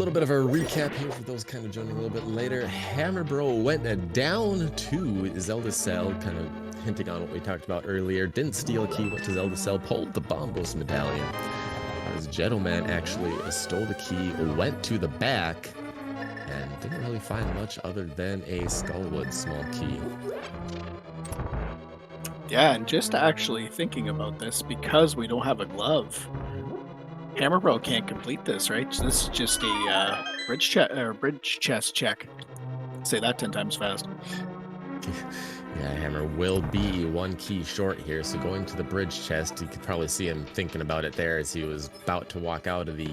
little bit of a recap here for those kind of joining a little bit later. Hammer Bro went down to Zelda's cell, kind of hinting on what we talked about earlier. Didn't steal a key, went to Zelda's cell, pulled the Bombos medallion. As Jeddoman actually stole the key, went to the back, and didn't really find much other than a Skullwood small key. Yeah, and just actually thinking about this, because we don't have a glove, Hammer Bro can't complete this, right? So this is just a bridge chest check. Say that 10 times fast. Yeah, Hammer will be one key short here, so going to the bridge chest, you could probably see him thinking about it there as he was about to walk out of the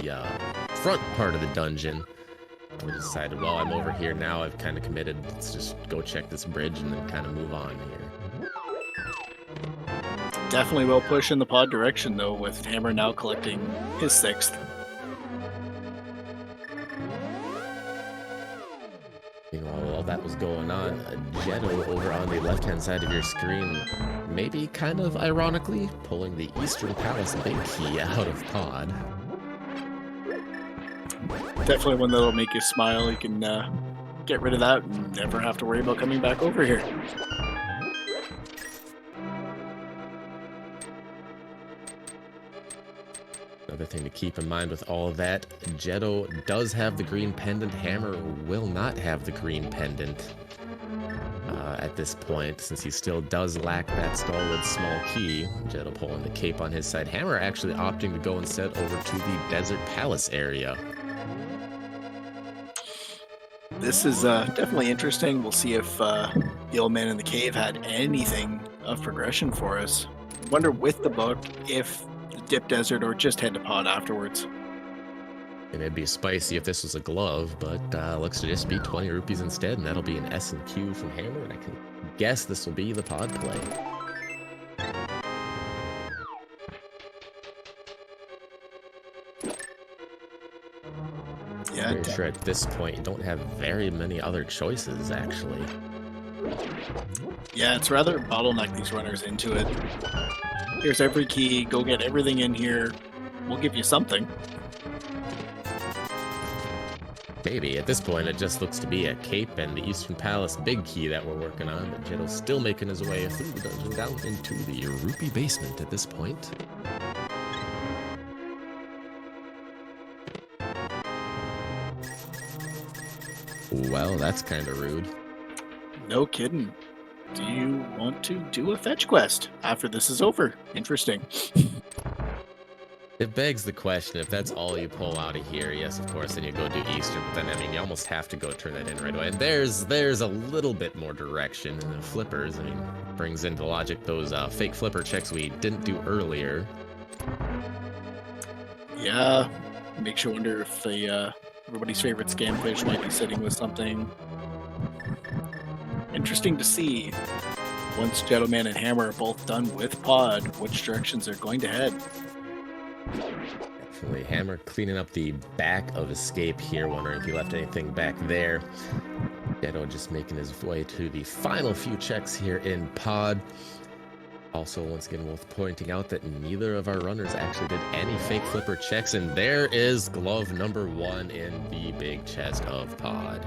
front part of the dungeon. We decided, well, I'm over here now, I've kind of committed, let's just go check this bridge and then kind of move on here. Definitely will push in the pod direction, though, with Hammer now collecting his 6th. While that was going on, Jeddo over on the left-hand side of your screen, maybe kind of ironically, pulling the Eastern Palace big key out of pod. Definitely one that'll make you smile. You can get rid of that and never have to worry about coming back over here. Another thing to keep in mind with all of that, Jeddo does have the green pendant. Hammer will not have the green pendant at this point, since he still does lack that Skullwood small key. Jeddo pulling the cape on his side. Hammer actually opting to go instead over to the Desert Palace area. This is definitely interesting. We'll see if the old man in the cave had anything of progression for us. Wonder with the book if dip desert or just head to pod afterwards. And it'd be spicy if this was a glove, but looks to just be 20 rupees instead, and that'll be an S and Q from Hammer, and I can guess this will be the pod play. Yeah, I'm sure at this point you don't have very many other choices, actually. Yeah, it's rather bottleneck these runners into it. Here's every key, go get everything in here. We'll give you something. Maybe. At this point, it just looks to be a cape and the Eastern Palace big key that we're working on, but Jeddo's still making his way through the dungeon down into the rupee basement at this point. Well, that's kind of rude. No kidding. Do you want to do a fetch quest after this is over? Interesting. It begs the question, if that's all you pull out of here, yes, of course, then you go do Eastern, but then, I mean, you almost have to go turn that in right away. And there's a little bit more direction in the flippers. I mean, brings into logic those fake flipper checks we didn't do earlier. Yeah, makes you wonder if the Everybody's favorite scamfish might be sitting with something. Interesting to see, once Jeddoman and Hammer are both done with Pod, which directions they're going to head. Definitely Hammer cleaning up the back of Escape here, wondering if he left anything back there. Jeddo just making his way to the final few checks here in Pod. Also, once again, worth pointing out that neither of our runners actually did any fake flipper checks, and there is glove number 1 in the big chest of Pod.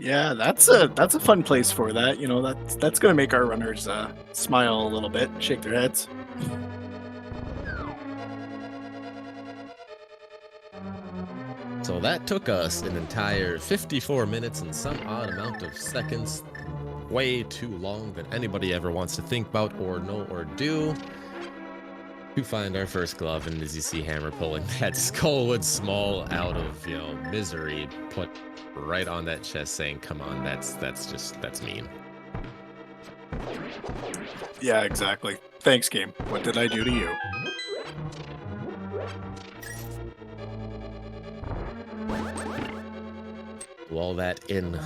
Yeah, that's a fun place for that. You know, that's going to make our runners smile a little bit, shake their heads. So that took us an entire 54 minutes and some odd amount of seconds. Way too long than anybody ever wants to think about or know or do, to find our first glove. And as you see Hammer pulling that Skullwood Small out of, you know, misery, put right on that chest, saying, come on, that's mean. Yeah, exactly. Thanks, game. What did I do to you? All that in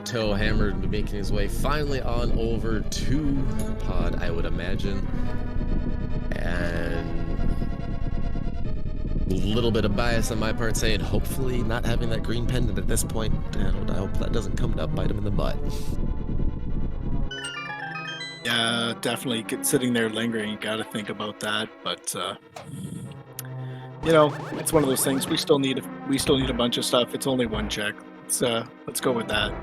tow, Hammer making his way finally on over to Pod, I would imagine. And a little bit of bias on my part saying hopefully not having that green pendant at this point. I hope that doesn't come to bite him in the butt. Yeah, definitely sitting there lingering. You got to think about that, but you know, it's one of those things. We still need a bunch of stuff. It's only one check. Let's go with that.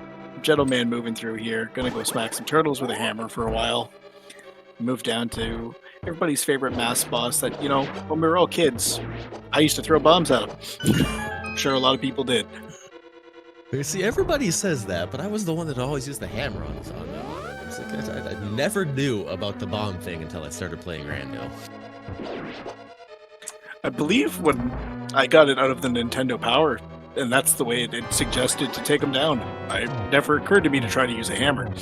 Jeddoman moving through here. Gonna go smack some turtles with a hammer for a while. Move down to everybody's favorite mass boss that, you know, when we were all kids, I used to throw bombs at him. I'm sure a lot of people did. You see, everybody says that, but I was the one that always used the hammer on it. I never knew about the bomb thing until I started playing Rando. I believe when I got it out of the Nintendo Power, and that's the way it suggested to take them down. It never occurred to me to try to use a hammer.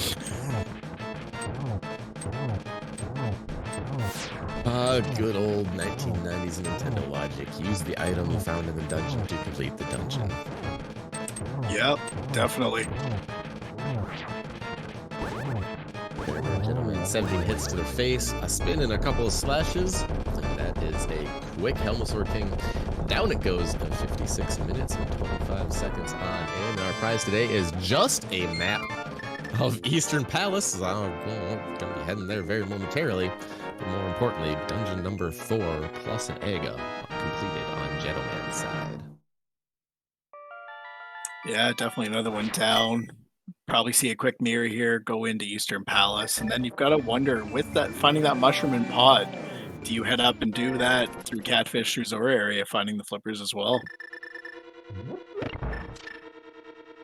Good old 1990s Nintendo logic. Use the item you found in the dungeon to complete the dungeon. Yep, definitely. Gentlemen, 17 hits to the face, a spin and a couple of slashes. And that is a quick Helmsword King. Down it goes in 56 minutes and 25 seconds on in. Our prize today is just a map of Eastern Palace. I'm going to be heading there very momentarily. But more importantly, dungeon number 4 plus an egg completed on Jeddoman's side. Yeah, definitely another one down. Probably see a quick mirror here, go into Eastern Palace, and then you've got to wonder, with that finding that mushroom and pod, do you head up and do that through Catfish, through Zora area, finding the flippers as well?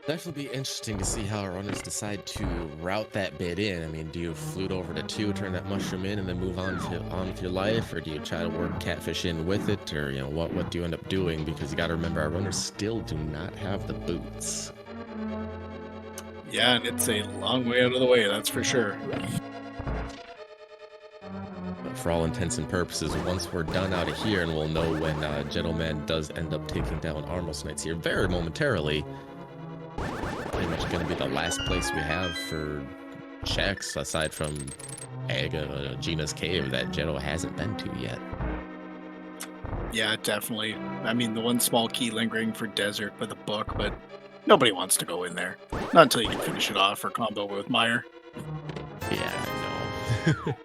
Definitely be interesting to see how our runners decide to route that bit in. I mean, do you flute over to 2, turn that mushroom in, and then move on with your life, or do you try to work Catfish in with it, or you know what do you end up doing? Because you got to remember, our runners still do not have the boots. Yeah, and it's a long way out of the way, that's for sure. But for all intents and purposes, once we're done out of here, and we'll know when Jeddoman does end up taking down Armos Knights here very momentarily, pretty much going to be the last place we have for checks, aside from Gina's Cave, that Jeddo hasn't been to yet. Yeah, definitely. I mean, the one small key lingering for Desert with a book, but nobody wants to go in there. Not until you can finish it off or combo with Meyer. Yeah, I know.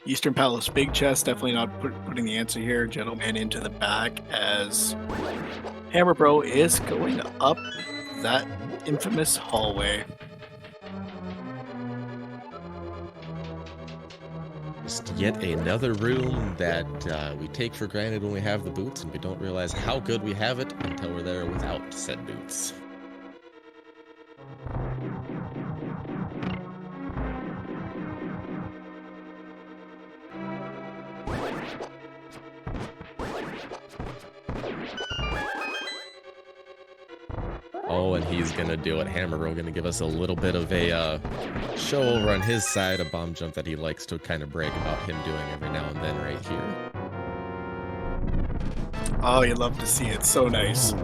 Eastern Palace big chest, definitely not putting the answer here. Jeddoman into the back as Hammer Bro is going up that infamous hallway. Just yet another room that we take for granted when we have the boots, and we don't realize how good we have it until we're there without said boots. Oh, and he's gonna do it. Hammer gonna give us a little bit of a show over on his side, a bomb jump that he likes to kind of brag about him doing every now and then right here. Oh, you love to see it. So nice.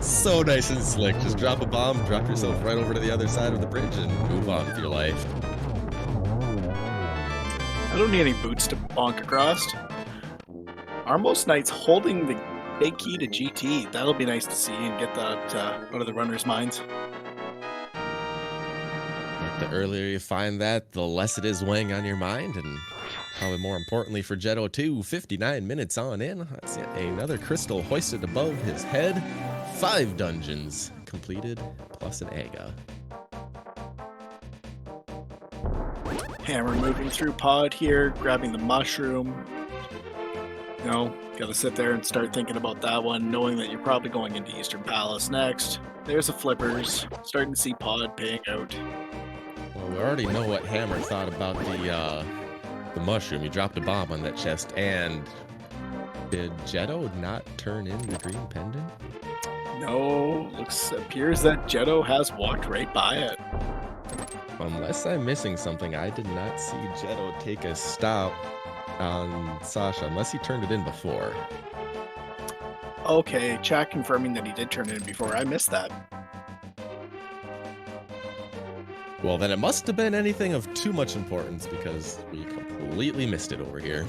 So nice and slick. Just drop a bomb, drop yourself right over to the other side of the bridge, and move on with your life. I don't need any boots to bonk across. Armos Knight's holding the big key to GT. That'll be nice to see and get that out of the runners' minds. The earlier you find that, the less it is weighing on your mind, and probably more importantly for Jeddo too, 59 minutes on in, that's yet another crystal hoisted above his head. 5 dungeons completed, plus an AGA. Hammer moving through pod here, grabbing the mushroom. You know, gotta sit there and start thinking about that one, knowing that you're probably going into Eastern Palace next. There's the flippers, starting to see pod paying out. Well, we already know what Hammer thought about the mushroom. He dropped a bomb on that chest, and did Jeddo not turn in the green pendant? No, appears that Jeddo has walked right by it. Unless I'm missing something, I did not see Jeddo take a stop on Sasha, unless he turned it in before. Okay, chat confirming that he did turn it in before. I missed that. Well, then it must have been anything of too much importance, because we completely missed it over here.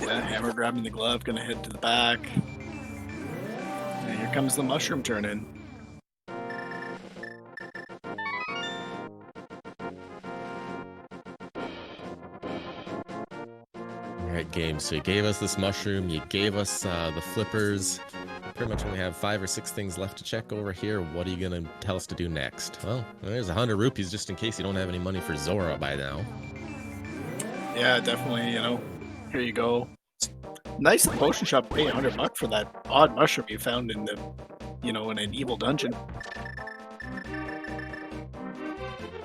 Yeah, Hammer grabbing the glove, gonna head to the back. And here comes the mushroom turn in. Alright, game. So you gave us this mushroom, you gave us the flippers. Pretty much only have 5 or 6 things left to check over here. What are you gonna tell us to do next? Well, there's 100 rupees just in case you don't have any money for Zora by now. Yeah, definitely, you know. Here you go. Nice the potion shop pay $100 for that odd mushroom you found in the, you know, in an evil dungeon.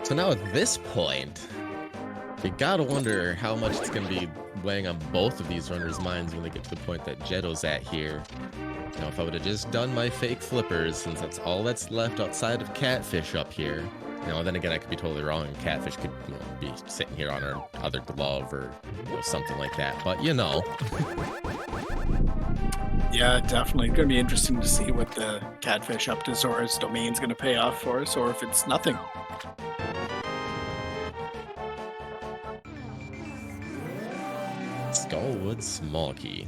So now at this point, you gotta wonder how much it's gonna be weighing on both of these runners' minds when they get to the point that Jeddo's at here. Now, if I would have just done my fake flippers, since that's all that's left outside of Catfish up here, you know, then again, I could be totally wrong, and Catfish could, you know, be sitting here on her other glove or, you know, something like that. But, you know. Yeah, definitely. It's gonna be interesting to see what the Catfish up to Zora's domain's gonna pay off for us, or if it's nothing. Skullwood Small Key.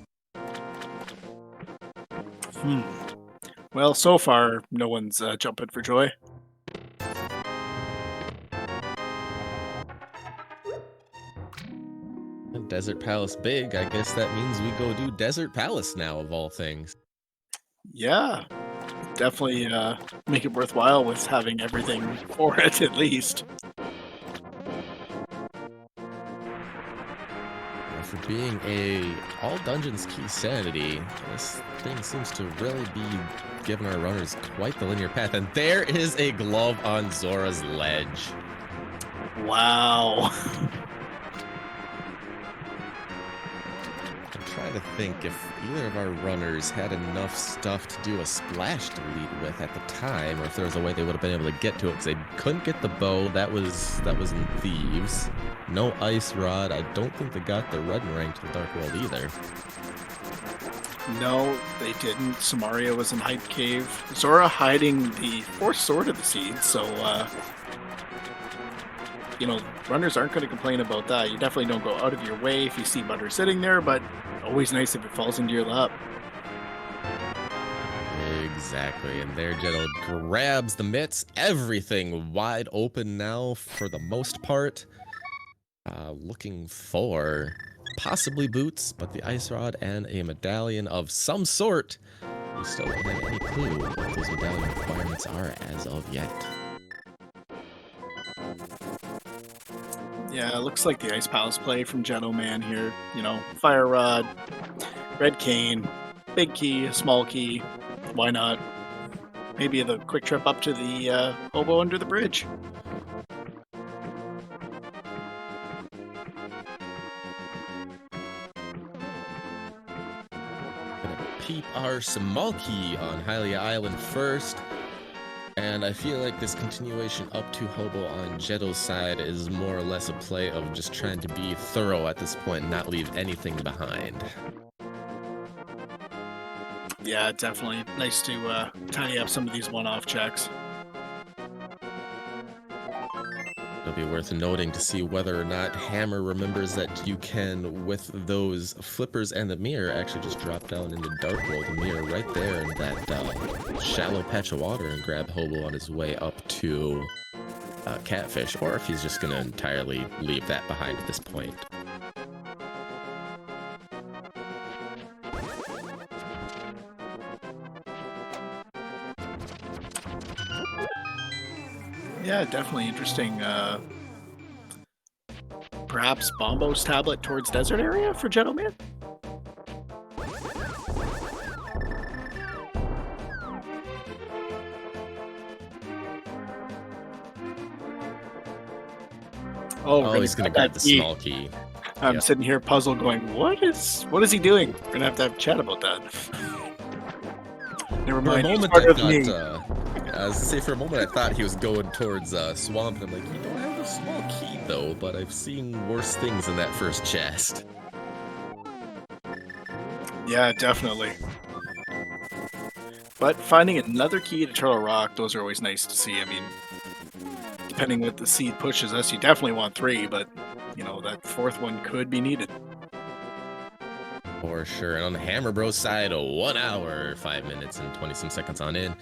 Well, so far, no one's jumping for joy. Desert Palace big, I guess that means we go do Desert Palace now, of all things. Yeah, definitely make it worthwhile with having everything for it, at least. For being a all dungeons key sanity, this thing seems to really be giving our runners quite the linear path. And there is a glove on Zora's ledge. Wow. I'm trying to think if either of our runners had enough stuff to do a splash delete with at the time, or if there was a way they would have been able to get to it, because they couldn't get the bow. That was in Thieves. No ice rod. I don't think they got the red rank to the Dark World either. No, they didn't. Samaria was in Hype Cave. Zora hiding the fourth sword of the seed, so you know, runners aren't going to complain about that. You definitely don't go out of your way if you see butter sitting there, but always nice if it falls into your lap. Exactly, and there Jeddo grabs the mitts. Everything wide open now for the most part. Looking for possibly boots, but the ice rod and a medallion of some sort. We still don't have any clue what those medallion requirements are as of yet. Yeah, it looks like the Ice Palace play from Jeddoman here. You know, fire rod, red cane, big key, small key. Why not? Maybe the quick trip up to the hobo under the bridge. Gonna peep our small key on Hylia Island first. And I feel like this continuation up to Hobo on Jeddo's side is more or less a play of just trying to be thorough at this point and not leave anything behind. Yeah, definitely nice to tidy up some of these one-off checks. It'll be worth noting to see whether or not Hammer remembers that you can, with those flippers and the mirror, actually just drop down into Dark World, the mirror right there in that shallow patch of water, and grab Hobo on his way up to Catfish, or if he's just going to entirely leave that behind at this point. Yeah, definitely interesting. Perhaps Bombo's tablet towards desert area for Jeddoman? Oh, he's gonna grab the small key. I'm sitting here puzzled going, what is he doing? We're gonna have to chat about that. Never mind. For a moment, I was to say, for a moment, I thought he was going towards Swamp, and I'm like, you don't have a small key, though, but I've seen worse things in that first chest. Yeah, definitely. But finding another key to Turtle Rock, those are always nice to see. I mean, depending what the seed pushes us, you definitely want 3, but, you know, that 4th one could be needed. For sure. And on the Hammer Bros side, 1 hour, 5 minutes, and 20-some seconds on in.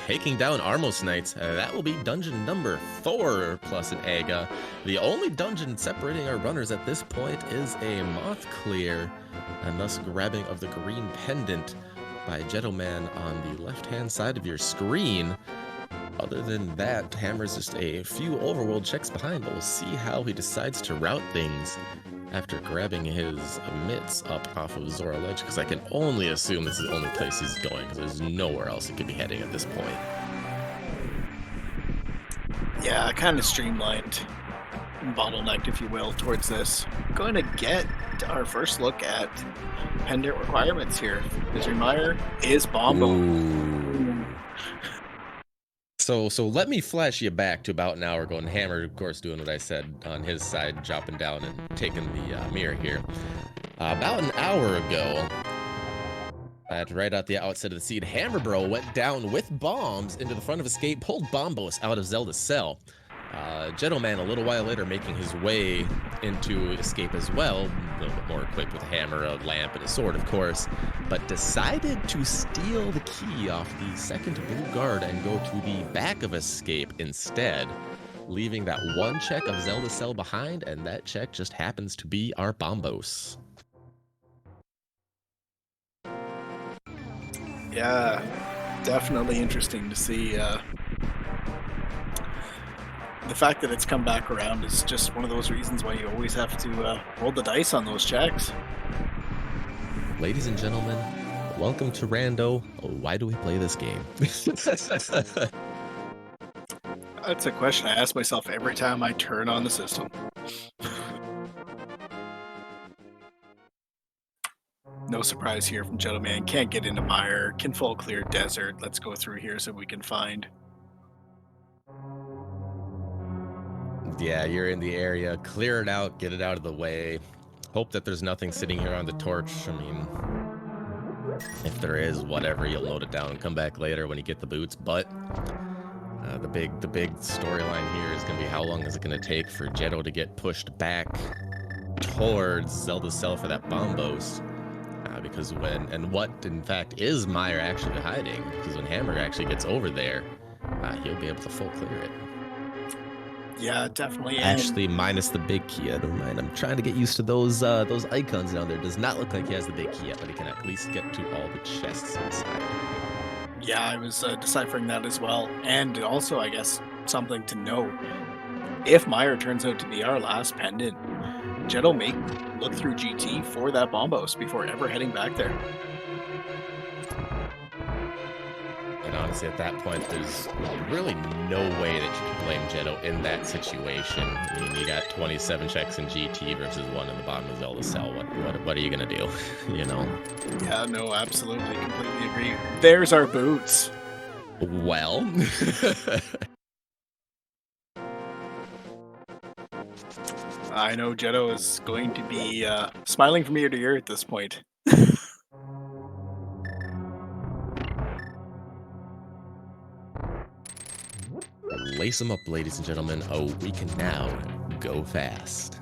Taking down Armos Knights. That will be dungeon number 4 plus an Aga. The only dungeon separating our runners at this point is a Moth Clear, and thus grabbing of the green pendant by Jeddoman on the left-hand side of your screen. Other than that, Hammer's just a few overworld checks behind, but we'll see how he decides to route things after grabbing his mitts up off of Zora Ledge, because I can only assume this is the only place he's going, because there's nowhere else he could be heading at this point. Yeah, kind of streamlined, bottlenecked, if you will, towards this. Going to get our first look at pendant requirements here. Misery Mire is Bombo. Ooh. So let me flash you back to about an hour ago, and Hammer, of course, doing what I said on his side, dropping down and taking the mirror here. About an hour ago, right at the outset of the seed, Hammer Bro went down with bombs into the front of Escape, pulled Bombos out of Zelda's cell. Jeddoman, a little while later, making his way into Escape as well, a little bit more equipped with a hammer, a lamp, and a sword, of course, but decided to steal the key off the second blue guard and go to the back of Escape instead, leaving that 1 check of Zelda's cell behind, and that check just happens to be our Bombos. Yeah, definitely interesting to see. The fact that it's come back around is just one of those reasons why you always have to roll the dice on those checks. Ladies and gentlemen, welcome to Rando. Why do we play this game? That's a question I ask myself every time I turn on the system. No surprise here from Jeddoman. Can't get into Mire. Can full clear desert. Let's go through here so we can find. Yeah, you're in the area. Clear it out. Get it out of the way. Hope that there's nothing sitting here on the torch. I mean, if there is, whatever, you'll note it down and come back later when you get the boots. But the big storyline here is going to be how long is it going to take for Jeddo to get pushed back towards Zelda's cell for that Bombos. Because what in fact is Mire actually hiding? Because when Hammer actually gets over there, he'll be able to full clear it. Yeah, definitely. Actually, minus the big key. I don't mind. I'm trying to get used to those icons down there. Does not look like he has the big key yet, but he can at least get to all the chests inside. Yeah, I was deciphering that as well. And also, I guess, something to note. If Mire turns out to be our last pendant, Jeddo may look through GT for that Bombos before ever heading back there. And honestly, at that point, there's really no way that you can blame Jeddo in that situation. I mean, you got 27 checks in GT versus 1 in the bottom of Zelda's cell. What are you gonna do? You know? Yeah, no, absolutely, completely agree. There's our boots. Well, I know Jetto is going to be smiling from ear to ear at this point. lace them up, ladies and gentlemen. Oh, we can now go fast.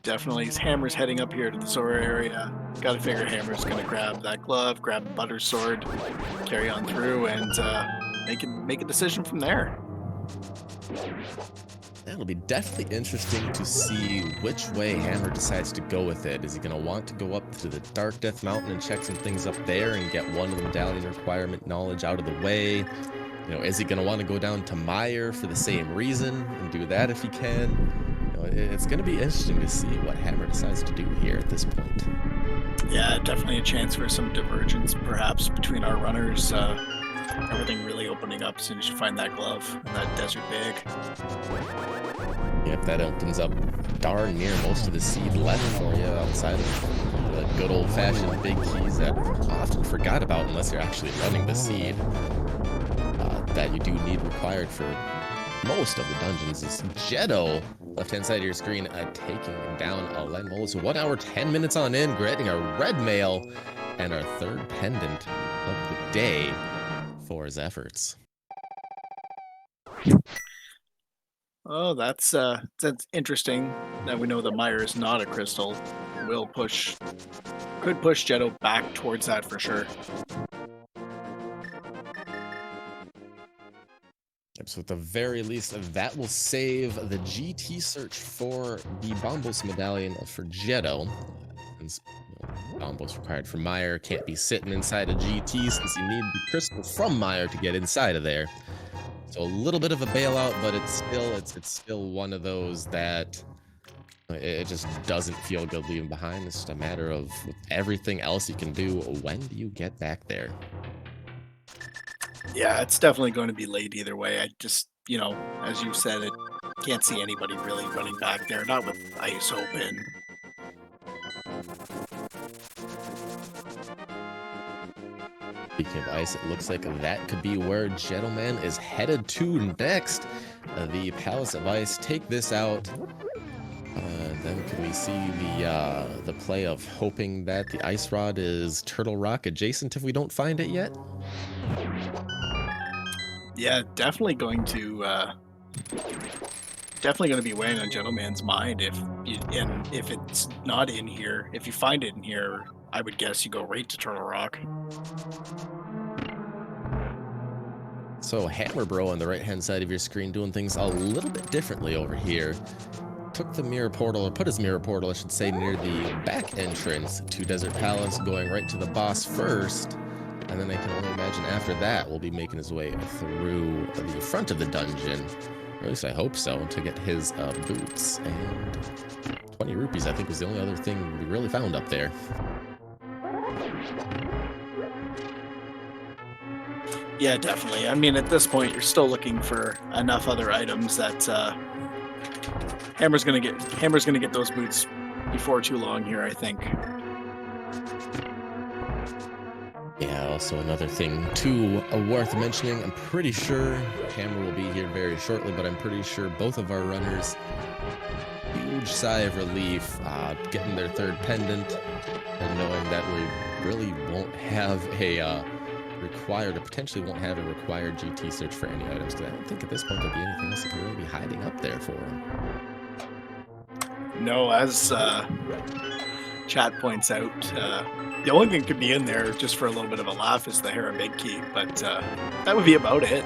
Definitely, his Hammer's heading up here to the Sora area. Gotta figure Hammer's gonna grab that glove, grab the butter sword, carry on through, and make a decision from there. That'll be definitely interesting to see which way Hammer decides to go with it. Is he going to want to go up to the Dark Death Mountain and check some things up there and get one of the medallion requirement knowledge out of the way? You know, is he going to want to go down to Meyer for the same reason and do that if he can? You know, it's going to be interesting to see what Hammer decides to do here at this point. Yeah, definitely a chance for some divergence, perhaps, between our runners. Everything really opening up as soon as you find that glove and that desert bag. Yep, that opens up darn near most of the seed left for you outside of the good old-fashioned big keys that are often forgot about unless you're actually running the seed. That you do need required for most of the dungeons is Jeddo, left-hand side of your screen, taking down a Lenmol. So 1 hour, 10 minutes on in, getting a red mail and our third pendant of the day for his efforts. Oh, that's interesting. Now we know that Meyer is not a crystal. Could push Jetto back towards that for sure. So at the very least, that will save the GT search for the Bombos medallion for Jeddo. Since Bombos required for Meyer, can't be sitting inside a GT since you need the crystal from Meyer to get inside of there. So a little bit of a bailout, but it's still one of those that it just doesn't feel good leaving behind. It's just a matter of with everything else you can do, when do you get back there? Yeah, it's definitely going to be late either way. I just, as you said, it can't see anybody really running back there, not with ice open. Speaking of ice, it looks like that could be where Jeddoman is headed to next. The Palace of Ice. Take this out. Then can we see the play of hoping that the Ice Rod is Turtle Rock adjacent if we don't find it yet? Yeah, definitely going to be weighing on Gentleman's mind if it's not in here. If you find it in here, I would guess you go right to Turtle Rock. So Hammer Bro on the right-hand side of your screen doing things a little bit differently over here. Took the mirror portal, or put his mirror portal, I should say, near the back entrance to Desert Palace, going right to the boss first. And then I can only imagine after that we'll be making his way through the front of the dungeon. Or at least I hope so, to get his boots. And 20 rupees, I think, was the only other thing we really found up there. Yeah, definitely. I mean, at this point, you're still looking for enough other items that Hammer's gonna get those boots before too long here, I think. Yeah, also another thing too worth mentioning, I'm pretty sure Hammer will be here very shortly, but I'm pretty sure both of our runners, huge sigh of relief, getting their third pendant and knowing that we really won't have a potentially won't have a required GT search for any items, because I don't think at this point there'll be anything else that could really be hiding up there for him. No, as chat points out, the only thing that could be in there just for a little bit of a laugh is the Hera Big Key, but that would be about it.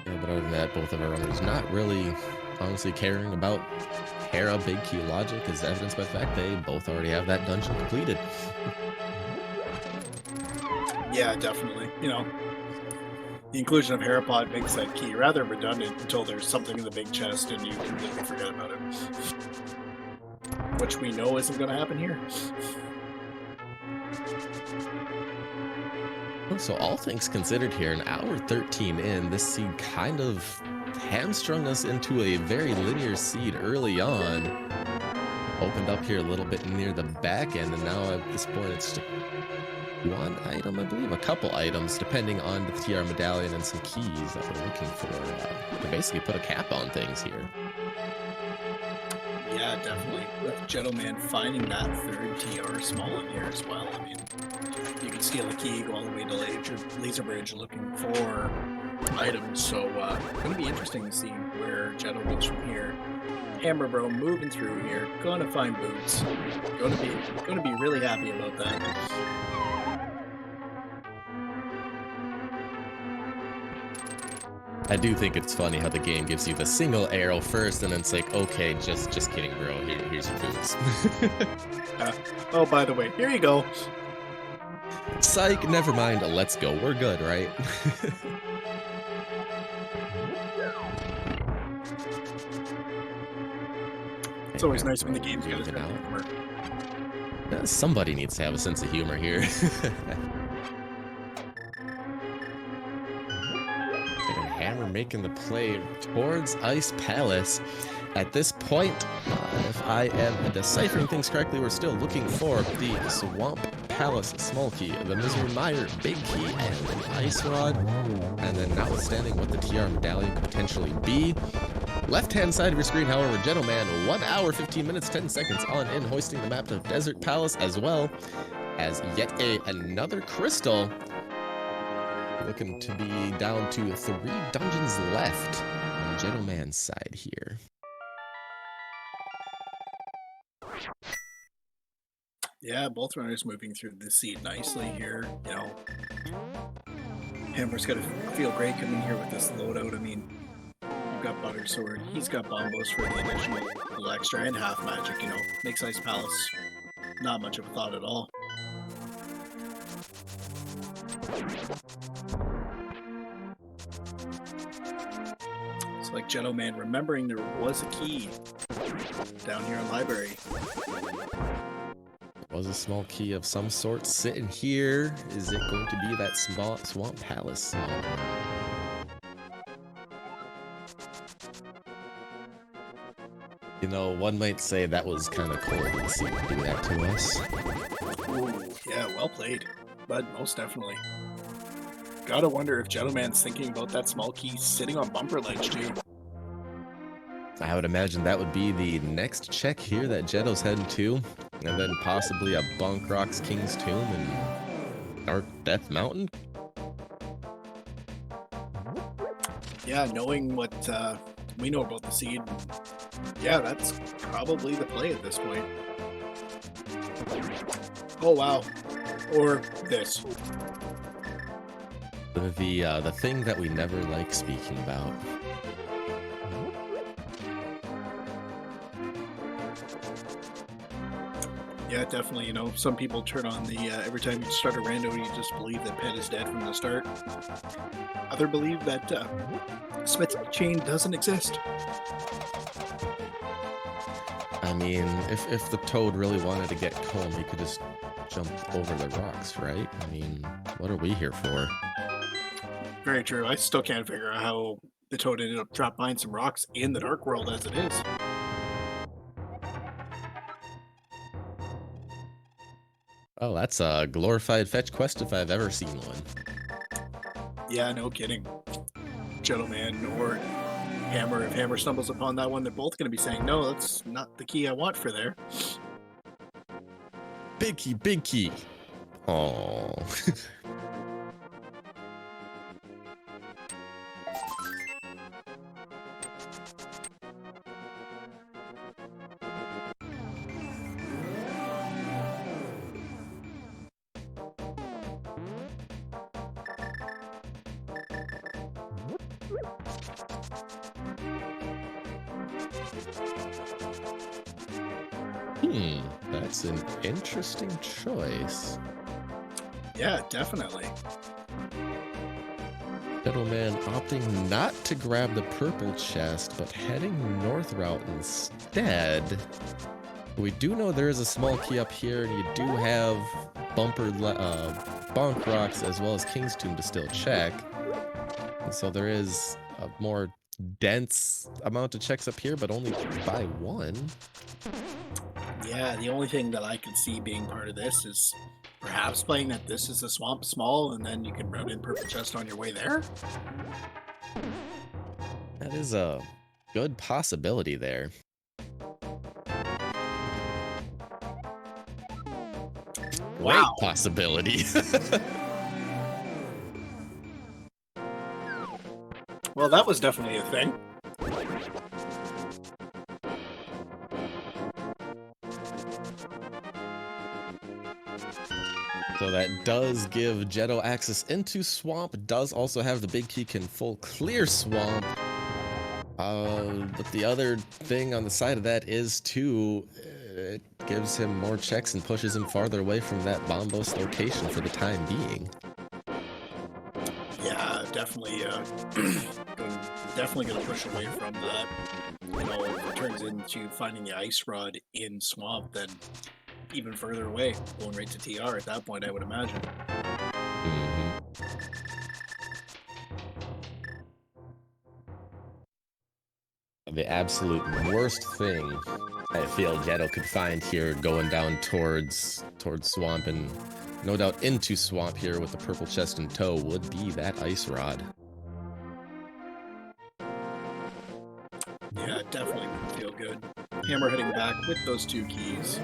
Yeah, but other than that, both of our runners not really honestly caring about Hera Big Key logic, as evidenced by the fact they both already have that dungeon completed. Yeah, definitely. The inclusion of Herapod makes that key rather redundant until there's something in the big chest and you completely forget about it. Which we know isn't going to happen here. So all things considered here, an hour 13 in, this seed kind of hamstrung us into a very linear seed early on. Opened up here a little bit near the back end, and now at this point it's just one item, I believe, a couple items, depending on the TR medallion and some keys that we're looking for. To basically put a cap on things here. Yeah, definitely. With Jeddoman finding that third TR small in here as well. I mean, you can steal a key, go all the way to Laser Bridge looking for items. So going to be interesting to see where Jeddo goes from here. Hammer Bro moving through here, gonna find boots. Gonna be really happy about that. I do think it's funny how the game gives you the single arrow first, and then it's like, okay, just kidding, bro. Here's your boots. Oh, by the way, here you go. Psych, never mind. Let's go. We're good, right? It's always nice when the game's got Moving a out. humor. Somebody needs to have a sense of humor here. Hammer making the play towards Ice Palace. At this point, if I am deciphering things correctly, we're still looking for the Swamp Palace small key, the Misery Mire big key, and the Ice Rod. And then notwithstanding what the TR medallion could potentially be, left-hand side of your screen, however, Jeddoman, 1 hour, 15 minutes, 10 seconds on in, hoisting the map of Desert Palace, as well as yet another crystal. Looking to be down to 3 dungeons left on Jeddoman's side here. Yeah, both runners moving through the seed nicely here. You know, Hammer's got to feel great coming here with this loadout. I mean, you've got Butter Sword, he's got Bombos for the additional little extra and half magic. You know, makes Ice Palace not much of a thought at all. It's like Jeddoman remembering there was a key down here in Library. Was a small key of some sort sitting here. Is it going to be that small Swamp Palace? You know, one might say that was kind of cool to see it do that to us. Ooh, yeah, well played, but most definitely. Gotta wonder if Jeddoman's thinking about that small key sitting on Bumper Ledge too. I would imagine that would be the next check here that Jeddo's heading to, and then possibly a Bonk Rocks King's Tomb and Dark Death Mountain. Yeah, knowing what we know about the seed, yeah, that's probably the play at this point. Oh wow, or this. The thing that we never like speaking about. Yeah, definitely. You know, some people turn on the every time you start a rando, you just believe that Pet is dead from the start. Other believe that Smith's chain doesn't exist. I mean, if the Toad really wanted to get Comb, he could just jump over the rocks, right? I mean, what are we here for? Very true. I still can't figure out how the Toad ended up trapped behind some rocks in the Dark World as it is. Oh, that's a glorified fetch quest if I've ever seen one. Yeah, no kidding. Jeddoman or Hammer, if Hammer stumbles upon that one, they're both going to be saying, no, that's not the key I want for there. Big key, big key. Oh. That's an interesting choice. Yeah, definitely. Jeddoman opting not to grab the purple chest, but heading north route instead. We do know there is a small key up here, and you do have Bonk Rocks as well as King's Tomb to still check. And so there is a more dense amount of checks up here, but only by one. Yeah, the only thing that I can see being part of this is perhaps playing that this is a swamp small, and then you can run in purple chest on your way there. That is a good possibility there. Great Wow. possibility. Well, that was definitely a thing. So that does give Jeddo access into Swamp. Does also have the big key, can full clear Swamp. But the other thing on the side of that is too, it gives him more checks and pushes him farther away from that Bombos location for the time being. Yeah, definitely. Definitely going to push away from that. You know, if it turns into finding the ice rod in Swamp, then even further away, going right to TR at that point, I would imagine. The absolute worst thing I feel Jeddo could find here going down towards Swamp, and no doubt into Swamp here with the purple chest in tow, would be that ice rod. Yeah, it definitely would feel good. Hammer heading back with those 2 keys.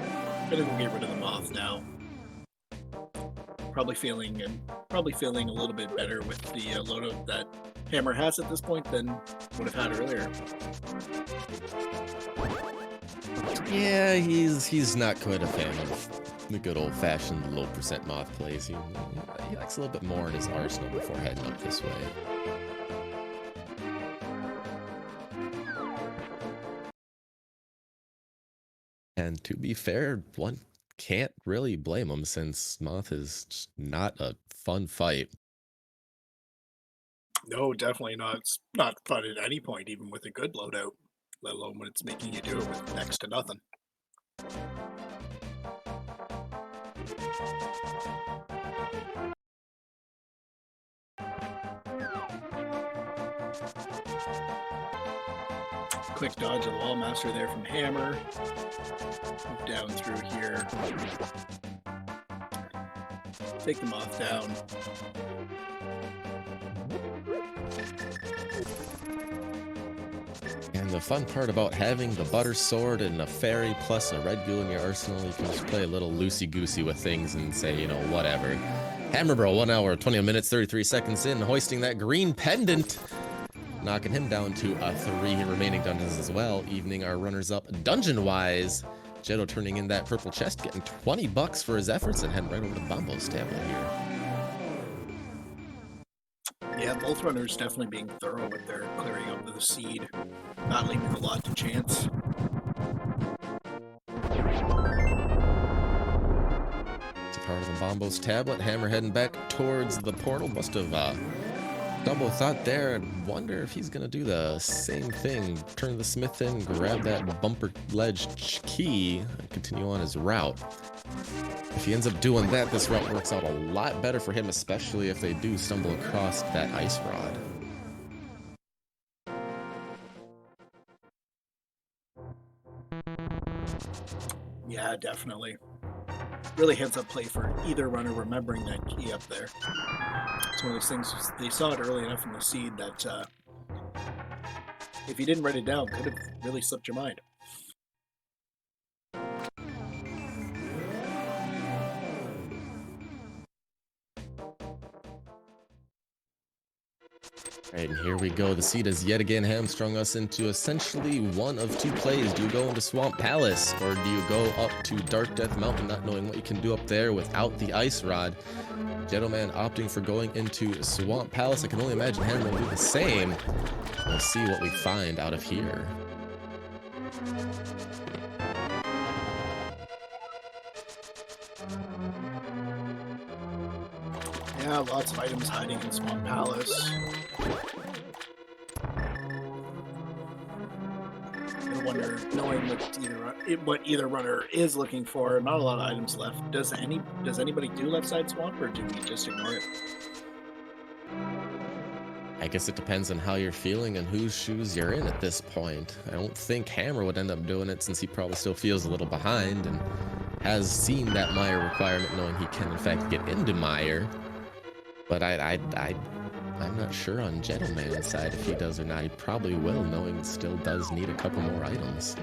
Gonna go get rid of the moth now. Probably feeling a little bit better with the loadout that Hammer has at this point than would have had earlier. Yeah, he's not quite a fan of the good old-fashioned low percent moth plays. He likes a little bit more in his arsenal before heading up this way. And to be fair, one can't really blame him, since Moth is just not a fun fight. No, definitely not. It's not fun at any point, even with a good loadout, let alone when it's making you do it with next to nothing. Quick dodge of the wall master there from Hammer. Move down through here. Take the moth down. And the fun part about having the butter sword and a fairy plus a red ghoul in your arsenal, you can just play a little loosey-goosey with things and say, you know, whatever. Hammer Bro, 1 hour, 20 minutes, 33 seconds in, hoisting that green pendant. Knocking him down to 3 remaining dungeons as well, evening our runners-up dungeon-wise. Jeddo turning in that purple chest, getting $20 for his efforts, and heading right over to Bombo's tablet here. Yeah, both runners definitely being thorough with their clearing of the seed, not leaving a lot to chance. It's a part of the Bombo's tablet. Hammer heading back towards the portal. Must have double thought there. I wonder if he's gonna do the same thing. Turn the smith in, grab that bumper ledge key, and continue on his route. If he ends up doing that, this route works out a lot better for him, especially if they do stumble across that ice rod. Yeah, definitely. Really heads up play for either runner remembering that key up there. It's one of those things, they saw it early enough in the seed that if you didn't write it down, could have really slipped your mind. Right, and here we go. The seed has yet again hamstrung us into essentially one of 2 plays. Do you go into Swamp Palace, or do you go up to Dark Death Mountain, not knowing what you can do up there without the ice rod? Jeddoman opting for going into Swamp Palace. I can only imagine Hammer will do the same. We'll see what we find out of here. Yeah, lots of items hiding in Swamp Palace. I wonder, knowing what either runner is looking for, not a lot of items left. Does anybody do left side swamp, or do we just ignore it? I guess it depends on how you're feeling and whose shoes you're in at this point. I don't think Hammer would end up doing it since he probably still feels a little behind and has seen that Mire requirement, knowing he can in fact get into Mire. But I'm not sure on Jeddoman's side if he does or not. He probably will, knowing he still does need a couple more items.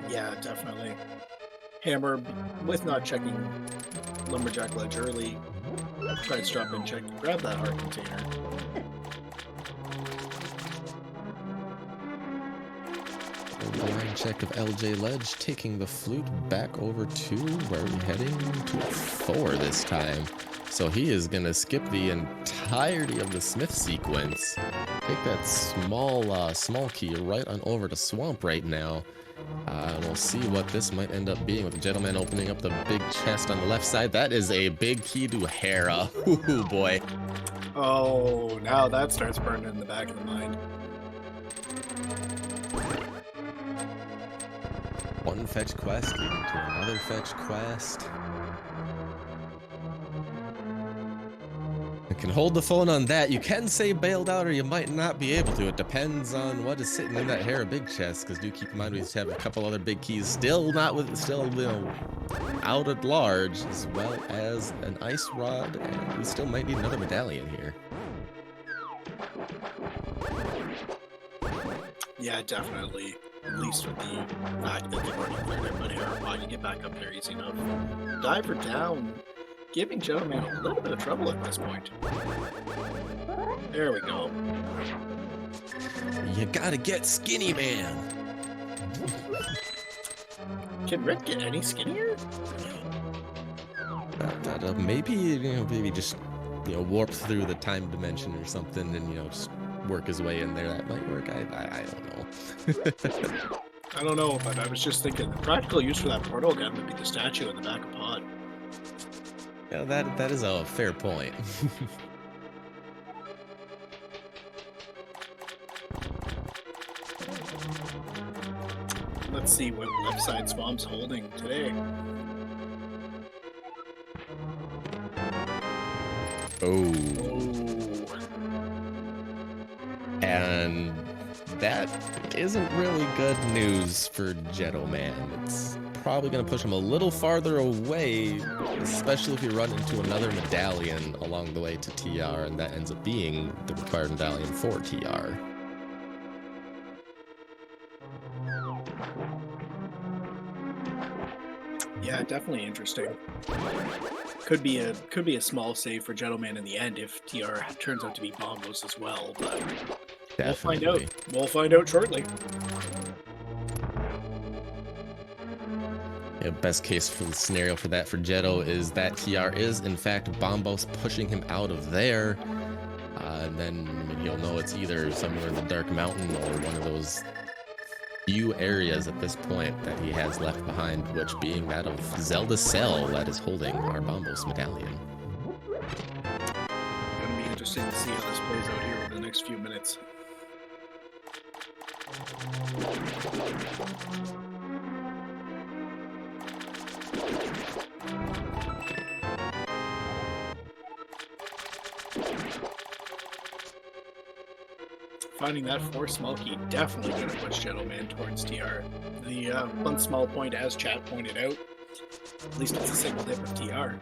Yeah, definitely. Hammer, with not checking Lumberjack Ledge early, tries to drop in, check, grab that heart container. Blind check of LJ Ledge, taking the flute back over to, where are we heading? To 4 this time. So he is going to skip the entirety of the Smith sequence. Take that small key right on over to Swamp right now. And we'll see what this might end up being with the Jeddoman opening up the big chest on the left side. That is a big key to Hera. Ooh, boy. Oh, now that starts burning in the back of the mind. One fetch quest leading to another fetch quest. I can hold the phone on that. You can say bailed out, or you might not be able to. It depends on what is sitting in that Hera big chest. Because do keep in mind we have a couple other big keys still out at large, as well as an ice rod, and we still might need another medallion here. Yeah, definitely. At least with the fact that they've already cleared it, but Hera, why you get back up there easy enough? Diver down, giving Jeddoman a little bit of trouble at this point. There we go. You gotta get skinny, man. Can Rick get any skinnier? Maybe just warp through the time dimension or something, and just work his way in there. That might work. I don't know. I don't know, but I was just thinking the practical use for that portal gun would be the statue in the back of Pod. Yeah, that is a fair point. Let's see what left side Swamp's holding today. Oh. Oh. And that isn't really good news for Jeddoman. It's probably going to push him a little farther away, especially if you run into another medallion along the way to TR, and that ends up being the required medallion for TR. Yeah, definitely interesting. Could be a small save for Jeddoman in the end if TR turns out to be bombos as well, but we'll find out. We'll find out shortly. Yeah, best case for the scenario for that for Jeddo is that TR is in fact bombos pushing him out of there, and then he'll know it's either somewhere in the Dark Mountain or one of those few areas at this point that he has left behind, which being that of Zelda's cell that is holding our Bombos medallion. Gonna be interesting to see how this plays out here over the next few minutes. Finding that 4 small key definitely going to push Jeddoman towards TR. The one small point, as chat pointed out, at least it's a single dip of TR.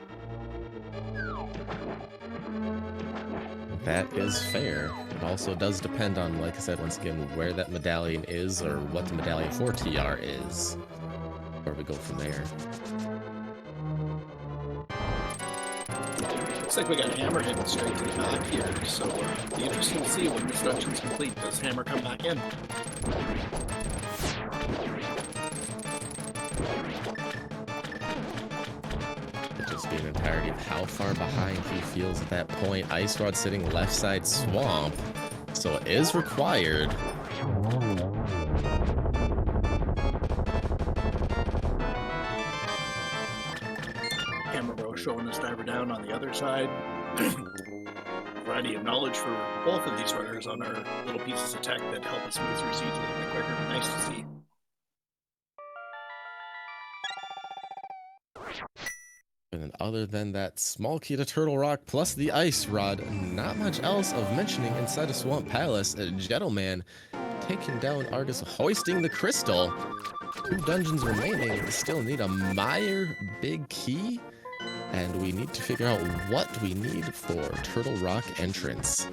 That is fair. It also does depend on, like I said, once again, where that medallion is or what the medallion for TR is. Where we go from there. Looks like we got Hammer heading straight to the back here, so it'll be interesting to see when this dungeon's complete. Does Hammer come back in? It just be an entirety of how far behind he feels at that point. Ice Rod sitting left side Swamp, so it is required. Showing us Diver down on the other side. Variety of knowledge for both of these runners on our little pieces of tech that help us move through siege a little bit quicker. Nice to see. And then other than that small key to Turtle Rock plus the ice rod, not much else of mentioning inside of Swamp Palace. Jeddoman taking down Argus, hoisting the crystal. 2 dungeons remaining. We still need a Meyer big key, and we need to figure out what we need for Turtle Rock entrance.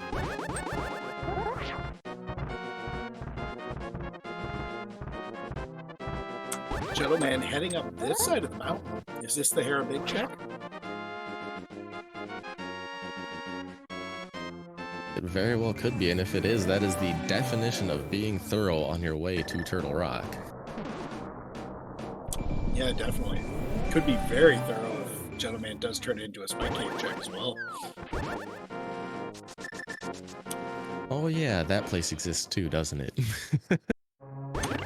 Gentleman heading up this side of the mountain. Is this the Hera Big check? It very well could be, and if it is, that is the definition of being thorough on your way to Turtle Rock. Yeah, definitely. Could be very thorough if Gentleman does turn it into a spike cave check as well. Oh yeah, that place exists too, doesn't it?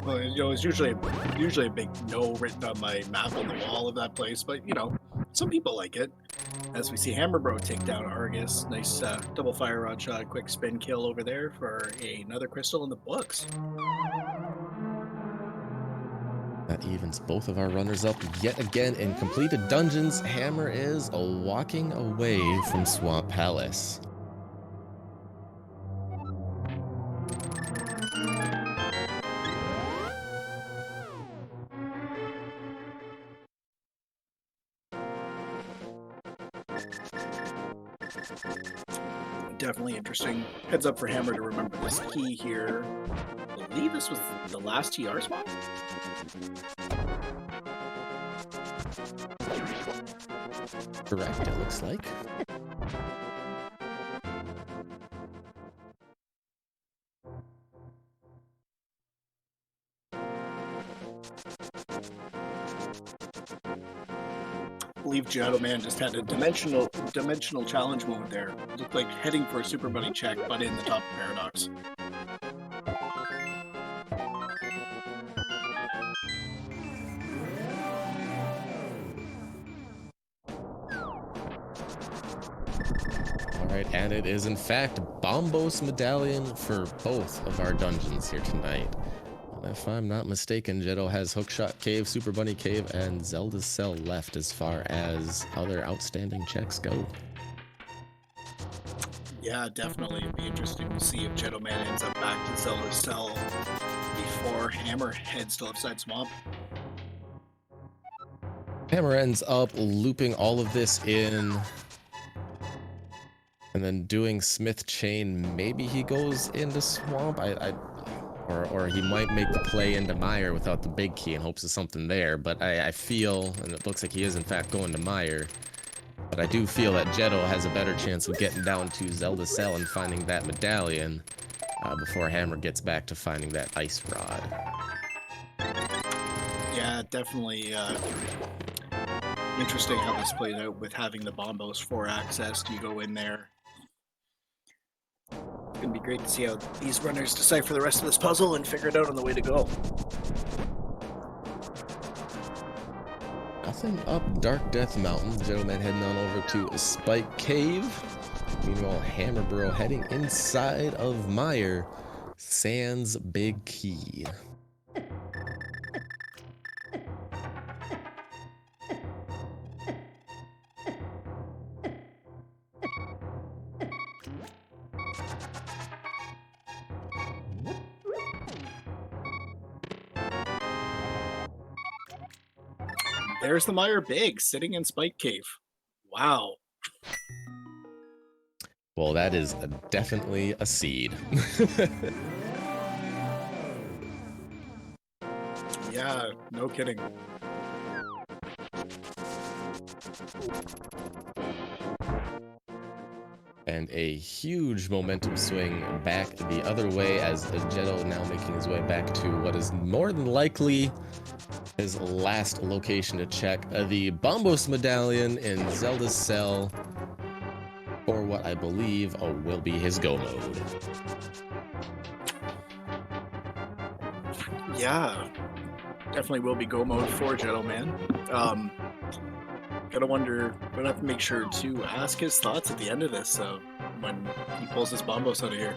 Well, you know, it's usually a big no written on my map on the wall of that place, but you know, some people like it. As we see Hammer Bro take down Argus, nice double fire rod shot, quick spin kill over there for another crystal in the books. That evens both of our runners up yet again in completed dungeons. Hammer is walking away from Swamp Palace. Definitely interesting. Heads up for Hammer to remember this key here. I believe this was the last TR swap? Correct, it looks like. I believe Jeddoman just had a dimensional challenge moment there. Looked like heading for a Super Buddy check, but in the top of Paradox. Alright, and it is in fact Bombos Medallion for both of our dungeons here tonight. If I'm not mistaken, Jeddo has Hookshot Cave, Super Bunny Cave, and Zelda's Cell left as far as other outstanding checks go. Yeah, definitely. It'd be interesting to see if Jeddoman ends up back to Zelda's Cell before Hammer heads to Left-Side Swamp. Hammer ends up looping all of this in, and then doing Smith Chain. Maybe he goes into Swamp. Or he might make the play into Meyer without the big key in hopes of something there. But I feel, and it looks like he is in fact going to Meyer, but I do feel that Jeddo has a better chance of getting down to Zelda's Cell and finding that medallion before Hammer gets back to finding that ice rod. Yeah, definitely interesting how this plays out with having the Bombos 4 access. You go in there. It's going to be great to see how these runners decipher the rest of this puzzle and figure it out on the way to go. Nothing up Dark Death Mountain. Jeddoman heading on over to Spike Cave. Meanwhile, Hammer Bro heading inside of Meyer. Sans Big Key. There's the Meyer Big sitting in Spike Cave. Wow. Well, that is definitely a seed. Yeah, no kidding. And a huge momentum swing back the other way as Jeddo now making his way back to what is more than likely his last location to check, the Bombos Medallion in Zelda's Cell, or what I believe will be his go mode. Yeah, definitely will be go mode for Jeddoman. Gotta wonder, gonna have to make sure to ask his thoughts at the end of this when he pulls his Bombos out of here.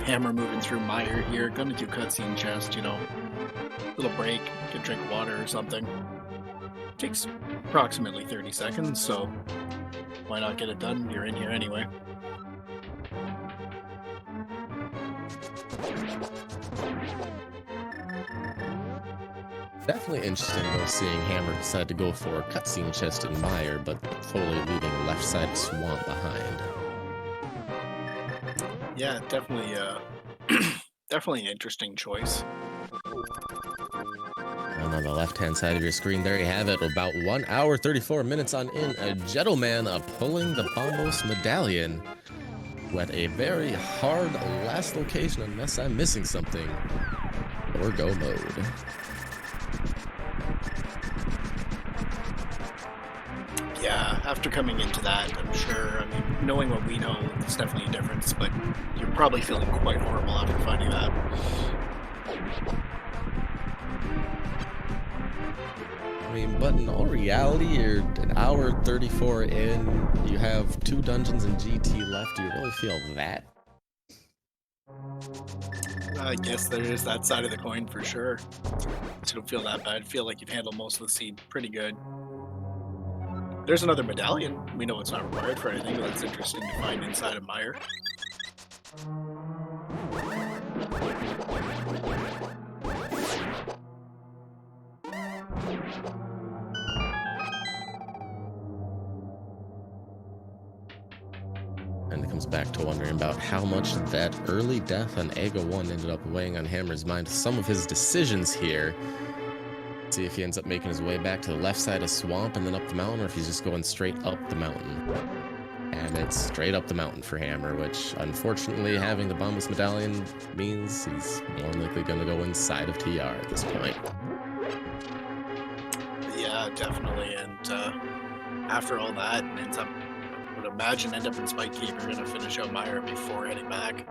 Hammer moving through mire here. Gonna do cutscene chest, you know. Little break, get a drink of water or something. Takes approximately 30 seconds, so why not get it done? You're in here anyway. Definitely interesting though, seeing Hammer decide to go for a cutscene chest in mire, but totally leaving left side swamp behind. Yeah, definitely, definitely an interesting choice. And on the left-hand side of your screen, there you have it. About 1 hour, 34 minutes on in. A Jeddoman pulling the Bombos medallion with a very hard last location, unless I'm missing something. Or go mode. Yeah, after coming into that, I'm sure, I mean, knowing what we know, it's definitely a difference, but you're probably feeling quite horrible after finding that. I mean, but in all reality, you're an hour 34 in, you have 2 dungeons and GT left. Do you really feel that? I guess there is that side of the coin for sure. You don't feel that bad. Feel like you've handled most of the seed pretty good. There's another medallion. We know it's not required for anything, but it's interesting to find inside of mire. And it comes back to wondering about how much that early death on Aga 1 ended up weighing on Hammer's mind. Some of his decisions here. See if he ends up making his way back to the left side of swamp and then up the mountain, or if he's just going straight up the mountain. And it's straight up the mountain for Hammer, which unfortunately having the Bombos medallion means he's more likely going to go inside of TR at this point. Yeah, definitely. And after all that, ends up, I would imagine, end up in Spike Cave. You're going to finish out mire before heading back.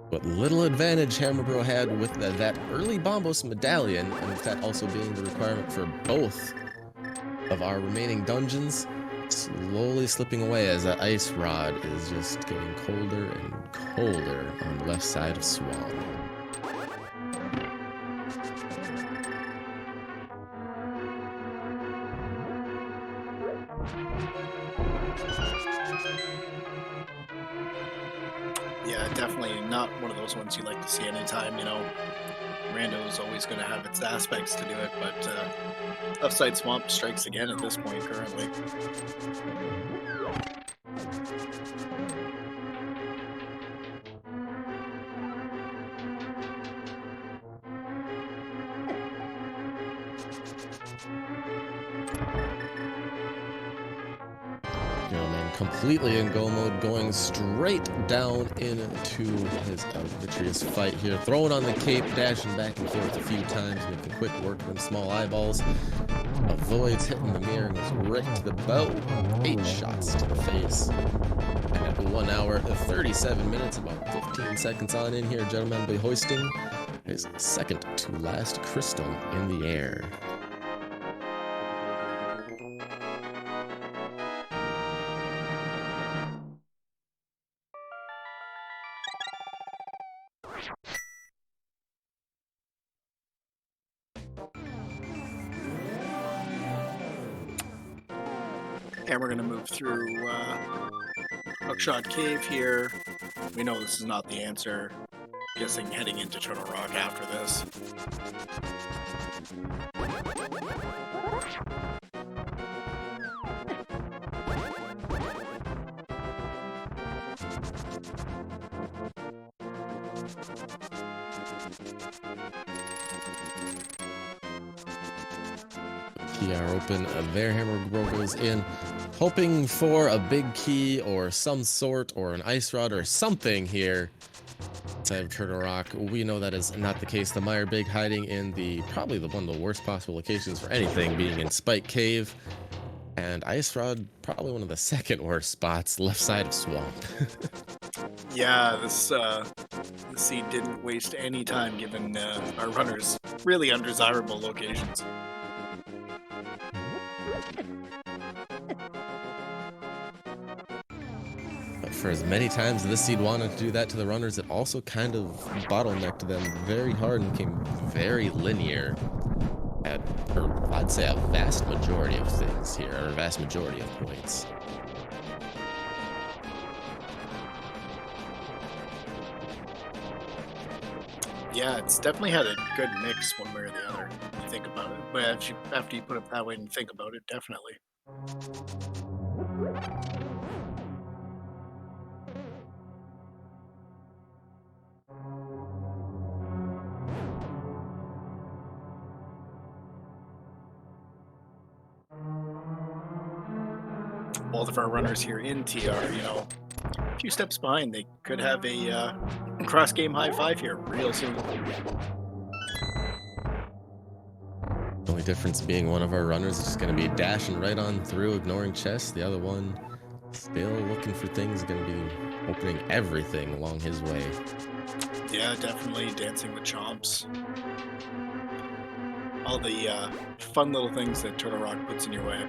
What little advantage Hammerbro had with that early Bombos medallion, and with that also being the requirement for both of our remaining dungeons, slowly slipping away as that ice rod is just getting colder and colder on the left side of swamp. Yeah, definitely not one of those ones you like to see anytime, you know. Rando is always going to have its aspects to do it, but Upside Swamp strikes again at this point currently. Jeddoman completely in go mode, going straight down into his vitreous fight here, throwing on the cape, dashing back and forth a few times, making quick work of them small eyeballs. Avoids hitting the mirror and goes right to the bow. 8 shots to the face. And at 1 hour 37 minutes, about 15 seconds on in here, Jeddoman will be hoisting his second to last crystal in the air. And we're going to move through Hookshot Cave here. We know this is not the answer. Guessing heading into Turtle Rock after this. TR open, their Hammerbro goes in, hoping for a big key or some sort, or an ice rod or something here inside of Turtle Rock. We know that is not the case. The Mire Big hiding in probably one of the worst possible locations for anything, being in Spike Cave. And Ice Rod, probably one of the second worst spots, left side of Swamp. Yeah, this seed didn't waste any time giving our runners really undesirable locations. But for as many times as this seed wanted to do that to the runners, it also kind of bottlenecked them very hard and became very linear at, or I'd say, a vast majority of things here, or a vast majority of points. Yeah, it's definitely had a good mix one way or the other. When you think about it, but after you put it that way and think about it, definitely. Both of our runners here in TR, you know, a few steps behind. They could have a cross game high five here real soon. The only difference being one of our runners is just going to be dashing right on through, ignoring chess. The other one still looking for things, going to be opening everything along his way. Yeah, definitely dancing with chomps. All the fun little things that Turtle Rock puts in your way.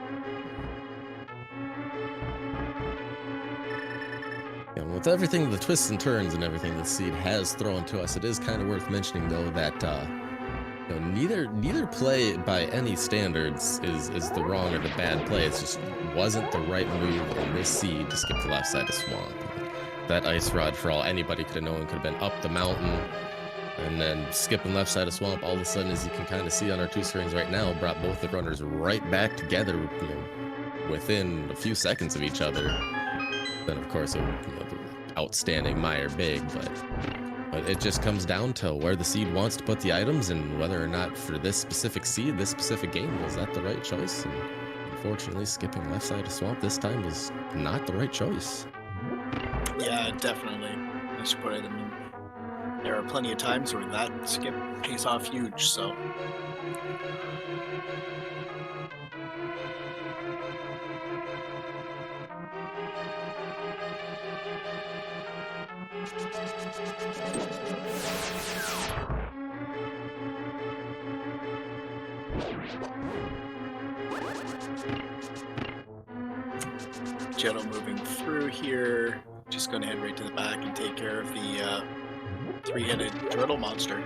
And with everything, the twists and turns and everything that Seed has thrown to us, it is kind of worth mentioning, though, that you know, neither play by any standards is the wrong or the bad play. It just wasn't the right move in this Seed to skip the left side of Swamp. That Ice Rod, for all anybody could have known, could have been up the mountain, and then skipping left side of Swamp, all of a sudden, as you can kind of see on our two strings right now, brought both the runners right back together, you know, within a few seconds of each other. Then, of course, you know, the outstanding Meyer Big, but it just comes down to where the Seed wants to put the items and whether or not for this specific Seed, this specific game, was that the right choice? And unfortunately, skipping left side of Swamp this time was not the right choice. Yeah, definitely. I should put it. I mean, there are plenty of times where that skip pays off huge, so. Jetto moving through here. Just going to head right to the back and take care of the three-headed turtle monster.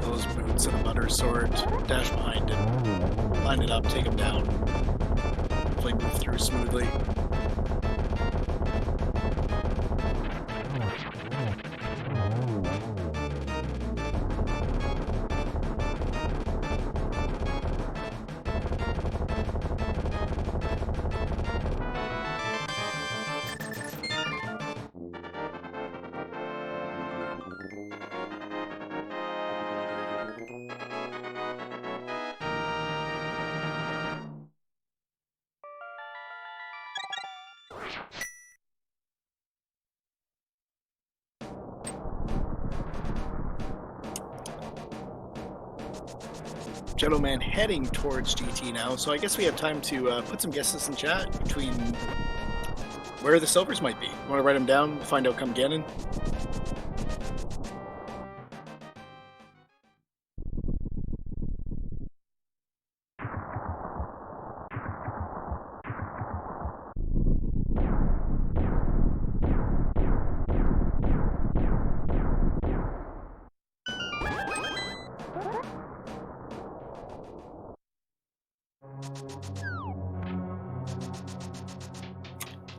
Those boots and a butter sword. Dash behind it. Line it up, take him down. Hopefully move through smoothly. Jeddoman heading towards GT now, so I guess we have time to put some guesses in chat between where the silvers might be. Want to write them down, find out come Gannon?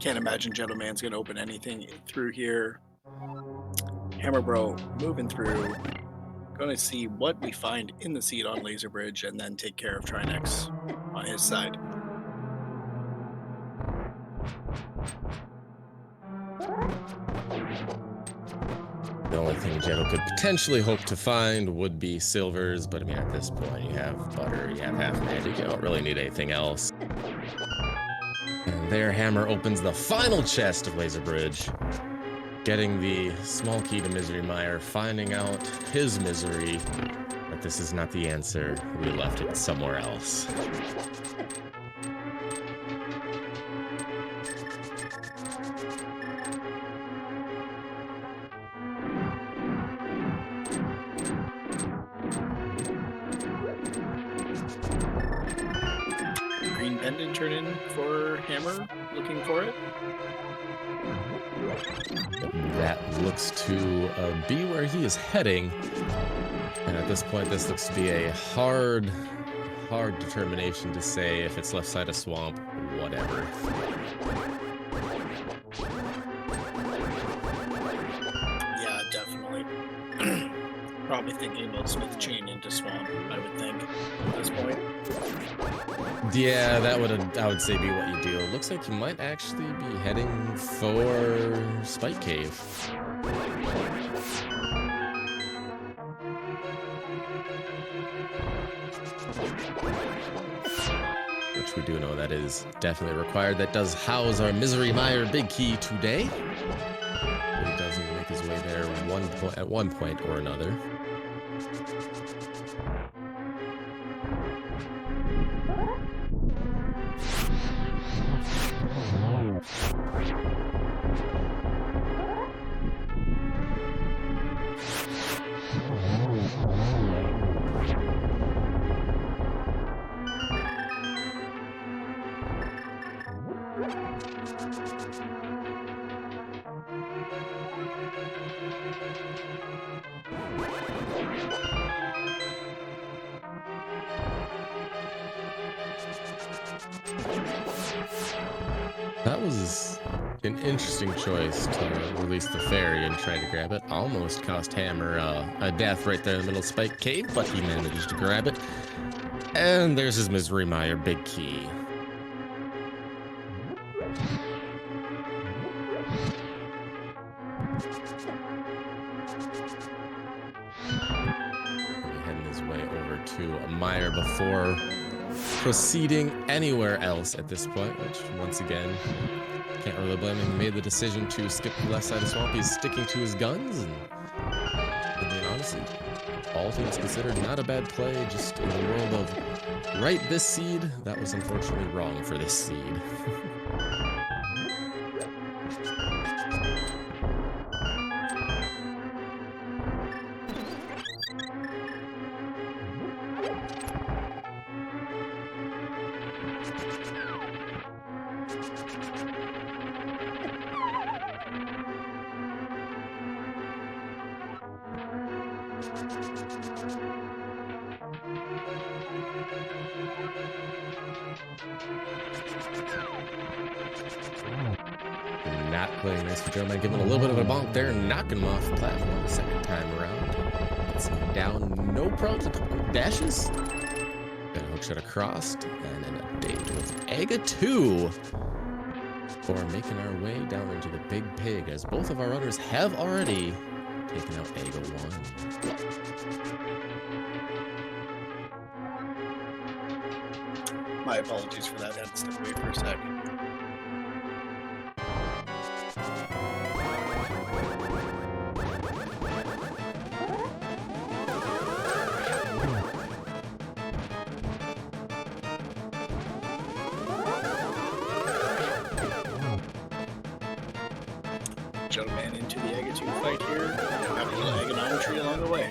Can't imagine Jeddoman's going to open anything through here. Hammer Bro moving through. Going to see what we find in the seat on Laser Bridge and then take care of Trinex on his side. The only thing Jetto could potentially hope to find would be silvers, but I mean, at this point, you have butter, you have half magic, you don't really need anything else. And there, Hammer opens the final chest of Laser Bridge. getting the small key to Misery Mire, finding out his misery, but this is not the answer. We left it somewhere else. Green pendant turn in for Hammer, looking for it. That looks to be where he is heading. And at this point, this looks to be a hard determination to say if it's left side of swamp, whatever. Yeah, definitely. Probably thinking about smooth chain into swamp, I would think, at this point. Yeah, that I would say be what you do. It looks like you might actually be heading for Spike Cave. Which we do know that is definitely required. That does house our Misery Mire big key today. But he does need to make his way there at one point or another. That was an interesting choice to release the fairy and try to grab it. Almost cost Hammer a death right there in the middle of Spike Cave, but he managed to grab it. And there's his Misery Mire big key. Heading his way over to Mire before proceeding anywhere else at this point, which once again, can't really blame him. He made the decision to skip the left side of the swamp. He's sticking to his guns, and I mean, honestly, all things considered, not a bad play. Just in the world of right this seed, that was unfortunately wrong for this seed. Not playing nice for Jeddoman, giving a little bit of a bonk there, knocking him off the platform the second time around. It's down, no problems, a couple of dashes. Got a hook shot across, and an update with Aga 2 for making our way down into the Big Pig, as both of our runners have already taken out Aga 1. My apologies for that. I had to step away for a second. Jeddoman into the Aga 2 fight here. Now having a little Agamometry along the way.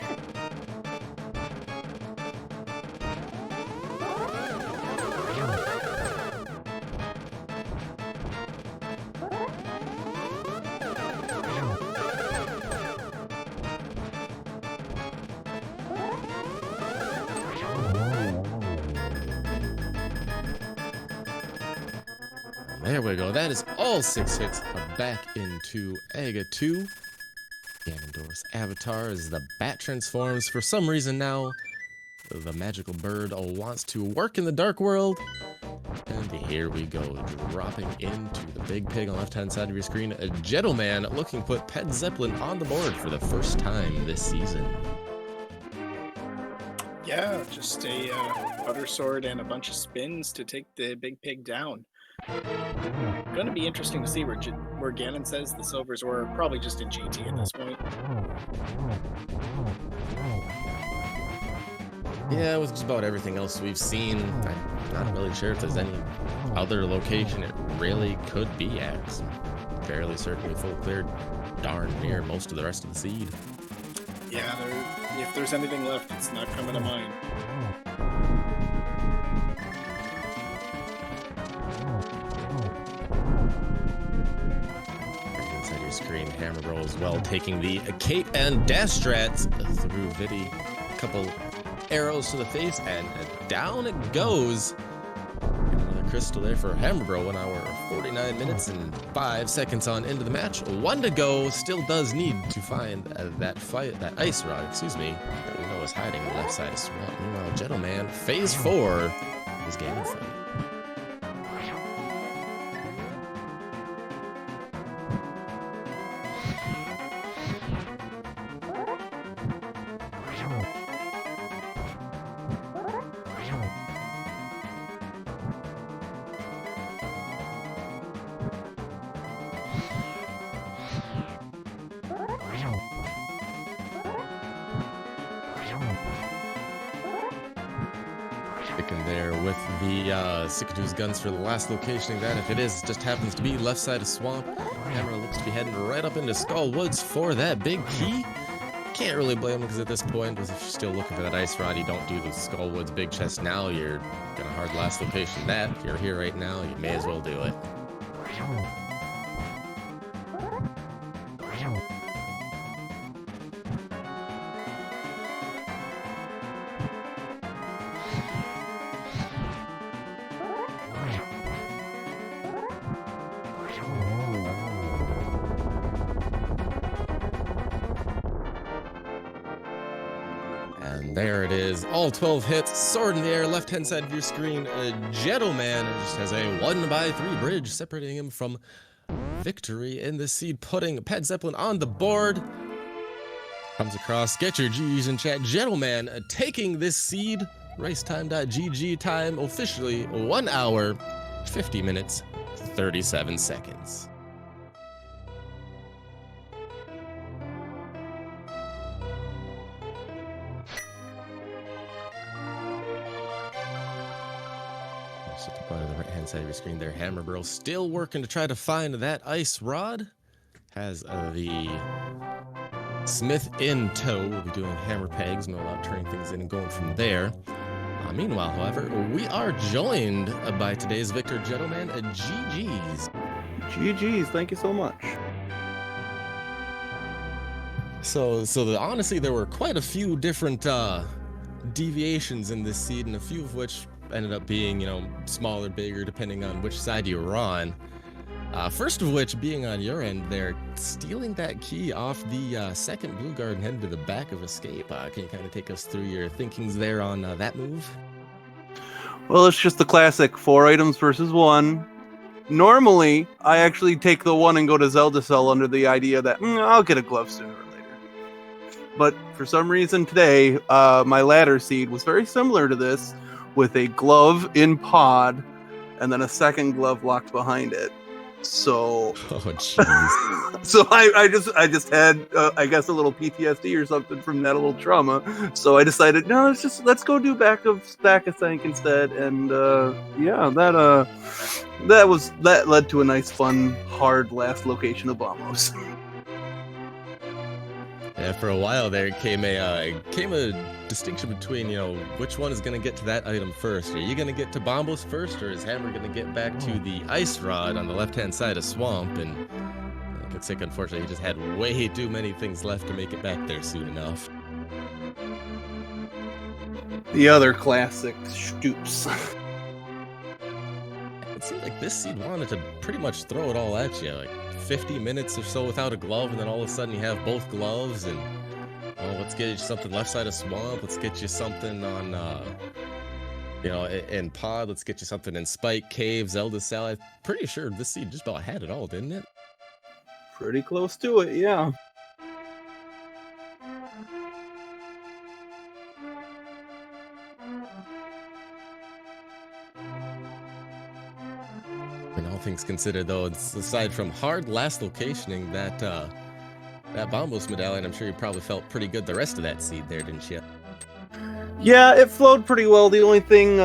There we go. That is all 6 hits back into Aga 2. Ganondorf's avatar as the bat transforms. For some reason now, the magical bird wants to work in the dark world. And here we go, dropping into the Big Pig on the left-hand side of your screen. A Jeddoman looking to put Pet Zeppelin on the board for the first time this season. Yeah, just a butter sword and a bunch of spins to take the Big Pig down. Going to be interesting to see where where Gannon says the silvers were probably just in GT at this point. Yeah, with just about everything else we've seen, I'm not really sure if there's any other location it really could be at. I'm fairly certain we full cleared darn near most of the rest of the seed. Yeah, if there's anything left, it's not coming to mind. Inside your screen, Hammer Bro as well, taking the Kate and Dash Strats through Vidi. A couple arrows to the face, and down it goes. Another crystal there for Hammer Bro. 1 hour, 49 minutes, and 5 seconds on into the match. 1 to go. Still does need to find that ice rod, that we know is hiding on the left side of Swamp. Meanwhile, Jeddoman, phase 4 is gaining fight. Sticking there with the Sikatu's guns for the last location. That if it is, just happens to be left side of Swamp. Hammer looks to be heading right up into Skull Woods for that big key. Can't really blame him because at this point, if you're still looking for that ice rod, you don't do the Skull Woods big chest now. You're gonna hard last location that. If you're here right now, you may as well do it. And there it is, all 12 hits, sword in the air, left-hand side of your screen. Jeddoman just has a 1x3 bridge separating him from victory in the seed, putting Pet Zeppelin on the board. Comes across, get your G's in chat. Jeddoman taking this seed. Racetime.gg time officially 1 hour, 50 minutes, 37 seconds. Just at the bottom of the right-hand side of your screen there, Hammer Bro still working to try to find that ice rod. Has the Smith in tow. We'll be doing hammer pegs, no doubt turning things in and going from there. Meanwhile, however, we are joined by today's victor, Jeddoman. GG's. GG's, thank you so much. So honestly, there were quite a few different deviations in this seed, and a few of which ended up being, smaller, bigger, depending on which side you were on. First of which being on your end there, stealing that key off the second blue guard and heading to the back of Escape. Can you kind of take us through your thinkings there on that move? Well, it's just the classic 4 items versus 1. Normally, I actually take the 1 and go to Zelda Cell under the idea that I'll get a glove sooner or later. But for some reason today, my ladder seed was very similar to this, with a glove in pod and then a second glove locked behind it. So, jeez. So I just had I guess a little PTSD or something from that little trauma. So I decided let's go do back of Stack of Thank instead. And that led to a nice fun hard last location of Bombos. Yeah, for a while there came a distinction between, which one is going to get to that item first. Are you going to get to Bombos first, or is Hammer going to get back to the ice rod on the left-hand side of Swamp? And I could say, unfortunately, he just had way too many things left to make it back there soon enough. The other classic stoops. It seemed like this seed wanted to pretty much throw it all at you, like 50 minutes or so without a glove, and then all of a sudden you have both gloves, and let's get you something left side of Swamp, let's get you something on in pod, let's get you something in Spike Cave, Zelda Cell. I'm pretty sure this seed just about had it all, didn't it? Pretty close to it, yeah. And all things considered, though, it's aside from hard last locationing, that Bombos medallion, I'm sure you probably felt pretty good the rest of that seed there, didn't you? Yeah, it flowed pretty well. The only thing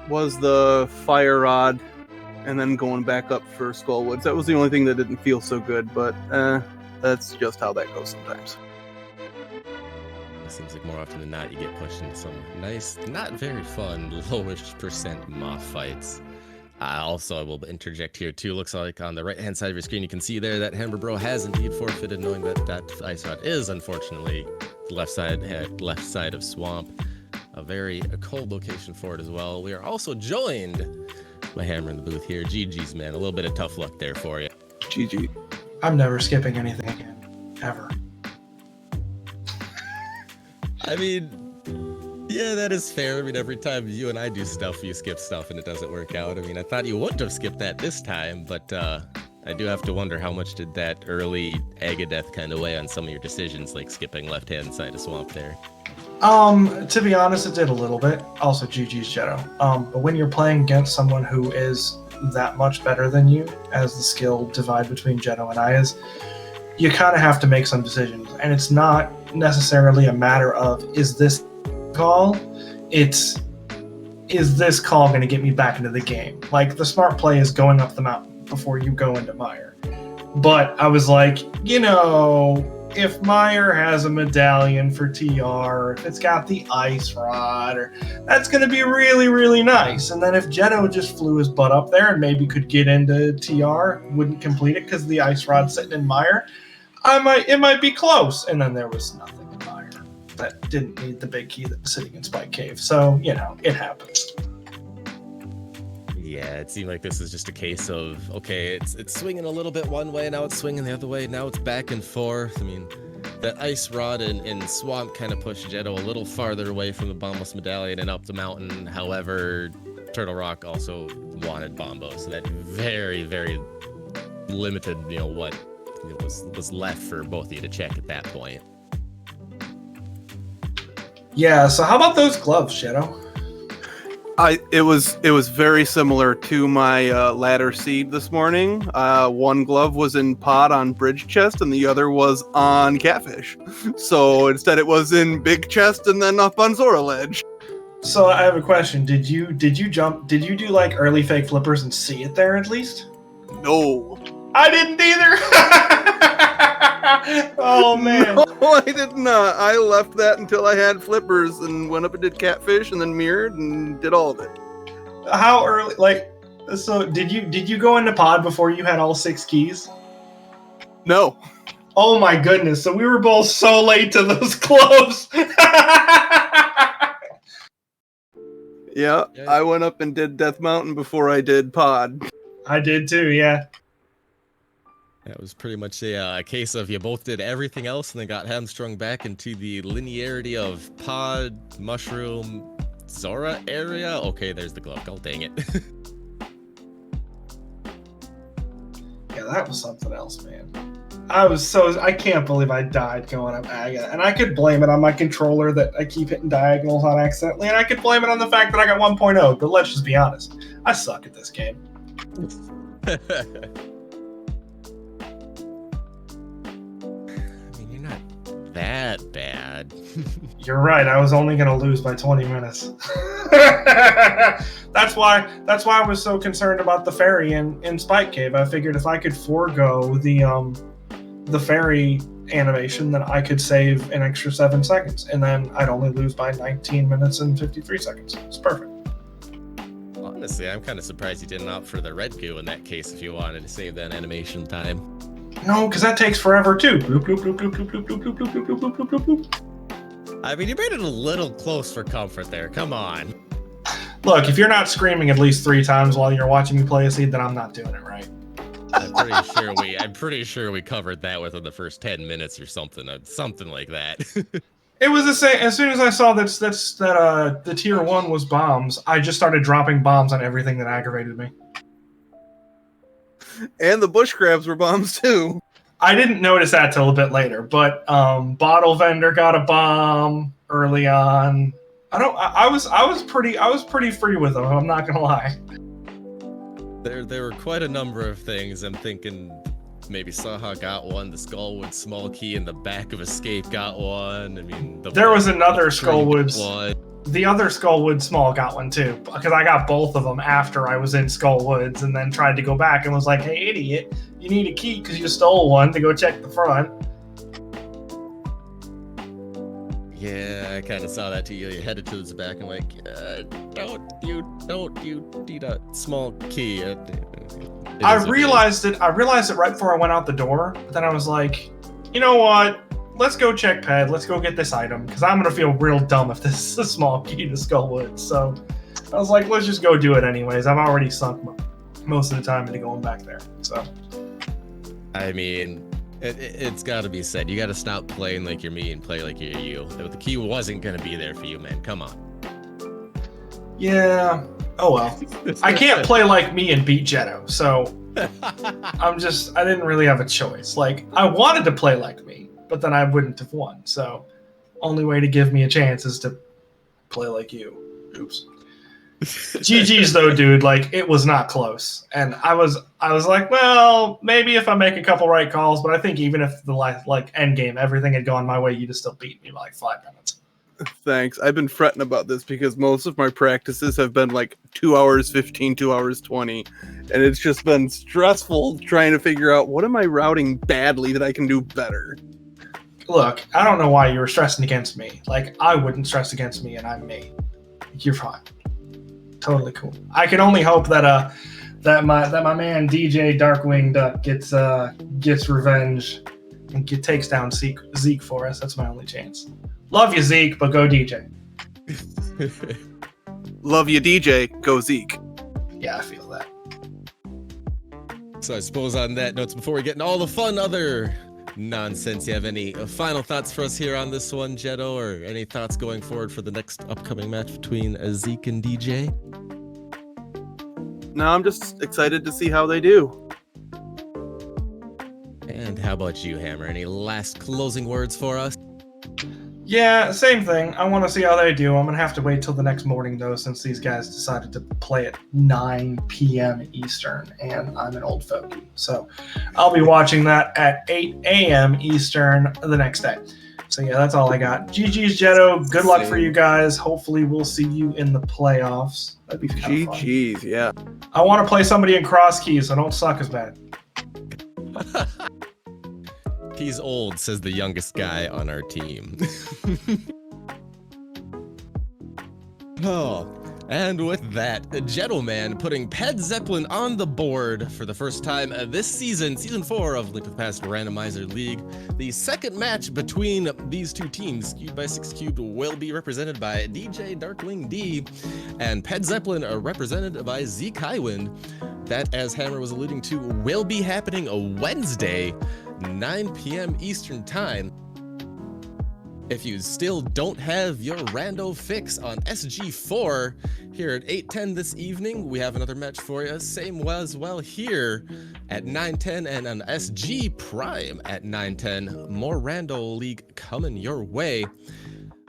was the fire rod, and then going back up for Skullwoods. That was the only thing that didn't feel so good, but that's just how that goes sometimes. It seems like more often than not, you get pushed into some nice, not very fun, lowish percent moth fights. Also, I will interject here too. Looks like on the right-hand side of your screen, you can see there that Hammer Bro has indeed forfeited, knowing that that ice rod is unfortunately left side of swamp. A very cold location for it as well. We are also joined by Hammer in the booth here. GG's, man. A little bit of tough luck there for you. GG. I'm never skipping anything again. Ever. I mean, yeah, that is fair. I mean, every time you and I do stuff, you skip stuff and it doesn't work out. I mean, I thought you wouldn't have skipped that this time, but I do have to wonder how much did that early Agadeth kind of weigh on some of your decisions, like skipping left-hand side of swamp there? To be honest, it did a little bit. Also, GG's Jeddo. But when you're playing against someone who is that much better than you, as the skill divide between Jeddo and I is, you kind of have to make some decisions. And it's not necessarily a matter of, is this call? It's, is this call going to get me back into the game? Like, the smart play is going up the mountain before you go into Mire. But I was like, you know, if Mire has a medallion for TR, if it's got the ice rod, or that's going to be really, really nice. And then if Jeddo just flew his butt up there and maybe could get into TR, wouldn't complete it because the ice rod's sitting in Mire, it might be close. And then there was nothing in Mire that didn't need the big key that was sitting in Spike Cave. So, you know, it happens. Yeah, it seemed like this is just a case of, okay, it's swinging a little bit one way, now it's swinging the other way, now it's back and forth. I mean, that ice rod and swamp kind of pushed Jeddo a little farther away from the Bombos medallion and up the mountain. However, Turtle Rock also wanted Bombo, so that very, very limited, you know, what was left for both of you to check at that point. Yeah, so how about those gloves, Jeddo? It was very similar to my ladder seed this morning. One glove was in pod on bridge chest and the other was on catfish. So instead it was in big chest and then up on Zora ledge. So I have a question. Did you do like early fake flippers and see it there at least? No. I didn't either. Oh man. No, I did not. I left that until I had flippers and went up and did catfish and then mirrored and did all of it. How early? Like, so did you go into pod before you had all 6 keys? No. Oh my goodness! So we were both so late to those gloves. Yeah, I went up and did Death Mountain before I did pod. I did too. Yeah. That was pretty much a case of you both did everything else and then got hamstrung back into the linearity of pod, mushroom, Zora area. Okay, there's the glove. Oh, dang it. Yeah, that was something else, man. I can't believe I died going up Aga. And I could blame it on my controller that I keep hitting diagonals on accidentally, and I could blame it on the fact that I got 1.0, but let's just be honest. I suck at this game. That bad. You're right. I was only going to lose by 20 minutes. That's why I was so concerned about the fairy in Spike Cave. I figured if I could forego the fairy animation, then I could save an extra 7 seconds, and then I'd only lose by 19 minutes and 53 seconds. It's perfect. Honestly, I'm kind of surprised you didn't opt for the red goo in that case if you wanted to save that animation time. No, because that takes forever too. Bloop, bloop, bloop, bloop, bloop, bloop, bloop, bloop, bloop, bloop, bloop, bloop, bloop. I mean, you made it a little close for comfort there. Come on. Look, if you're not screaming at least 3 times while you're watching me play a seed, then I'm not doing it right. I'm pretty sure we covered that within the first 10 minutes or something like that. It was the same. As soon as I saw that the tier 1 was bombs, I just started dropping bombs on everything that aggravated me. And the bush crabs were bombs too. I didn't notice that till a bit later, but Bottle Vendor got a bomb early on. I was pretty free with them. I'm not gonna lie. There were quite a number of things. I'm thinking maybe Saha got one. The Skullwood small key in the back of Escape got one. I mean, There was another the tree got Skullwoods. one. The other Skullwood small got one too, because I got both of them after I was in Skullwoods, and then tried to go back and was like, "Hey, idiot! You need a key because you stole one to go check the front." Yeah, I kind of saw that too. You headed to the back and like, don't you need a small key? I realized it right before I went out the door, but then I was like, you know what? Let's go check Ped. Let's go get this item, because I'm gonna feel real dumb if this is a small key to Skullwood. So I was like, let's just go do it anyways. I've already sunk most of the time into going back there. So I mean, it's got to be said. You got to stop playing like you're me and play like you're you. The key wasn't gonna be there for you, man. Come on. yeah. Oh well. I can't play like me and beat Jeddo, so I didn't really have a choice. Like, I wanted to play like me, but then I wouldn't have won. So only way to give me a chance is to play like you. Oops. GG's though, dude. Like, it was not close, and I was like, well, maybe if I make a couple right calls, but I think even if the like end game everything had gone my way, you'd have still beat me by like 5 minutes. Thanks. I've been fretting about this because most of my practices have been like 2 hours 15, 2 hours 20, and it's just been stressful trying to figure out what am I routing badly that I can do better. Look, I don't know why you were stressing against me. Like, I wouldn't stress against me, and I'm me. You're fine. Totally cool. I can only hope that that my man DJ Darkwing Duck gets revenge and takes down Zeke for us. That's my only chance. Love you, Zeke, but go DJ. Love you, DJ. Go Zeke. Yeah, I feel that. So I suppose on that note, before we get into all the fun other nonsense, you have any final thoughts for us here on this one, Jeddo, or any thoughts going forward for the next upcoming match between Zeke and DJ? No, I'm just excited to see how they do. And how about you, Hammer? Any last closing words for us? Yeah, same thing. I want to see how they do. I'm going to have to wait till the next morning, though, since these guys decided to play at 9 p.m. Eastern, and I'm an old fogey. So I'll be watching that at 8 a.m. Eastern the next day. So, yeah, that's all I got. GG's, Jeddo. Good luck for you guys. Hopefully we'll see you in the playoffs. That'd be kind of fun. GG's, yeah. I want to play somebody in cross keys, so don't suck as bad. He's old, says the youngest guy on our team. Oh, and with that, Jeddoman putting Ped Zeppelin on the board for the first time this season, Season 4 of Link of the Past Randomizer League. The second match between these two teams, Skewed by 6 Cubed, will be represented by DJ Darkwing D, and Ped Zeppelin are represented by Zeke Highwind. That, as Hammer was alluding to, will be happening a Wednesday, 9 p.m. Eastern Time. If you still don't have your rando fix on SG4 here at 8:10 this evening, we have another match for you. Same as well here at 9:10 and on SG Prime at 9:10. More Rando League coming your way.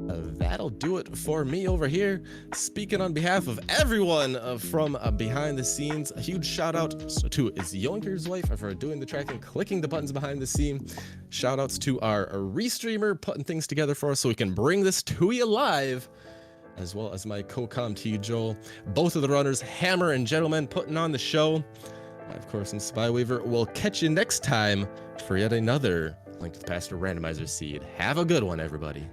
That'll do it for me over here. Speaking on behalf of everyone from behind the scenes, a huge shout out to Yoinker's wife for doing the tracking, clicking the buttons behind the scene. Shout outs to our restreamer putting things together for us so we can bring this to you live, as well as my co-com to you, Joel. Both of the runners, Hammer and Jeddoman, putting on the show. Of course, in Spyweaver, we'll catch you next time for yet another Link to the Past Randomizer Seed. Have a good one, everybody.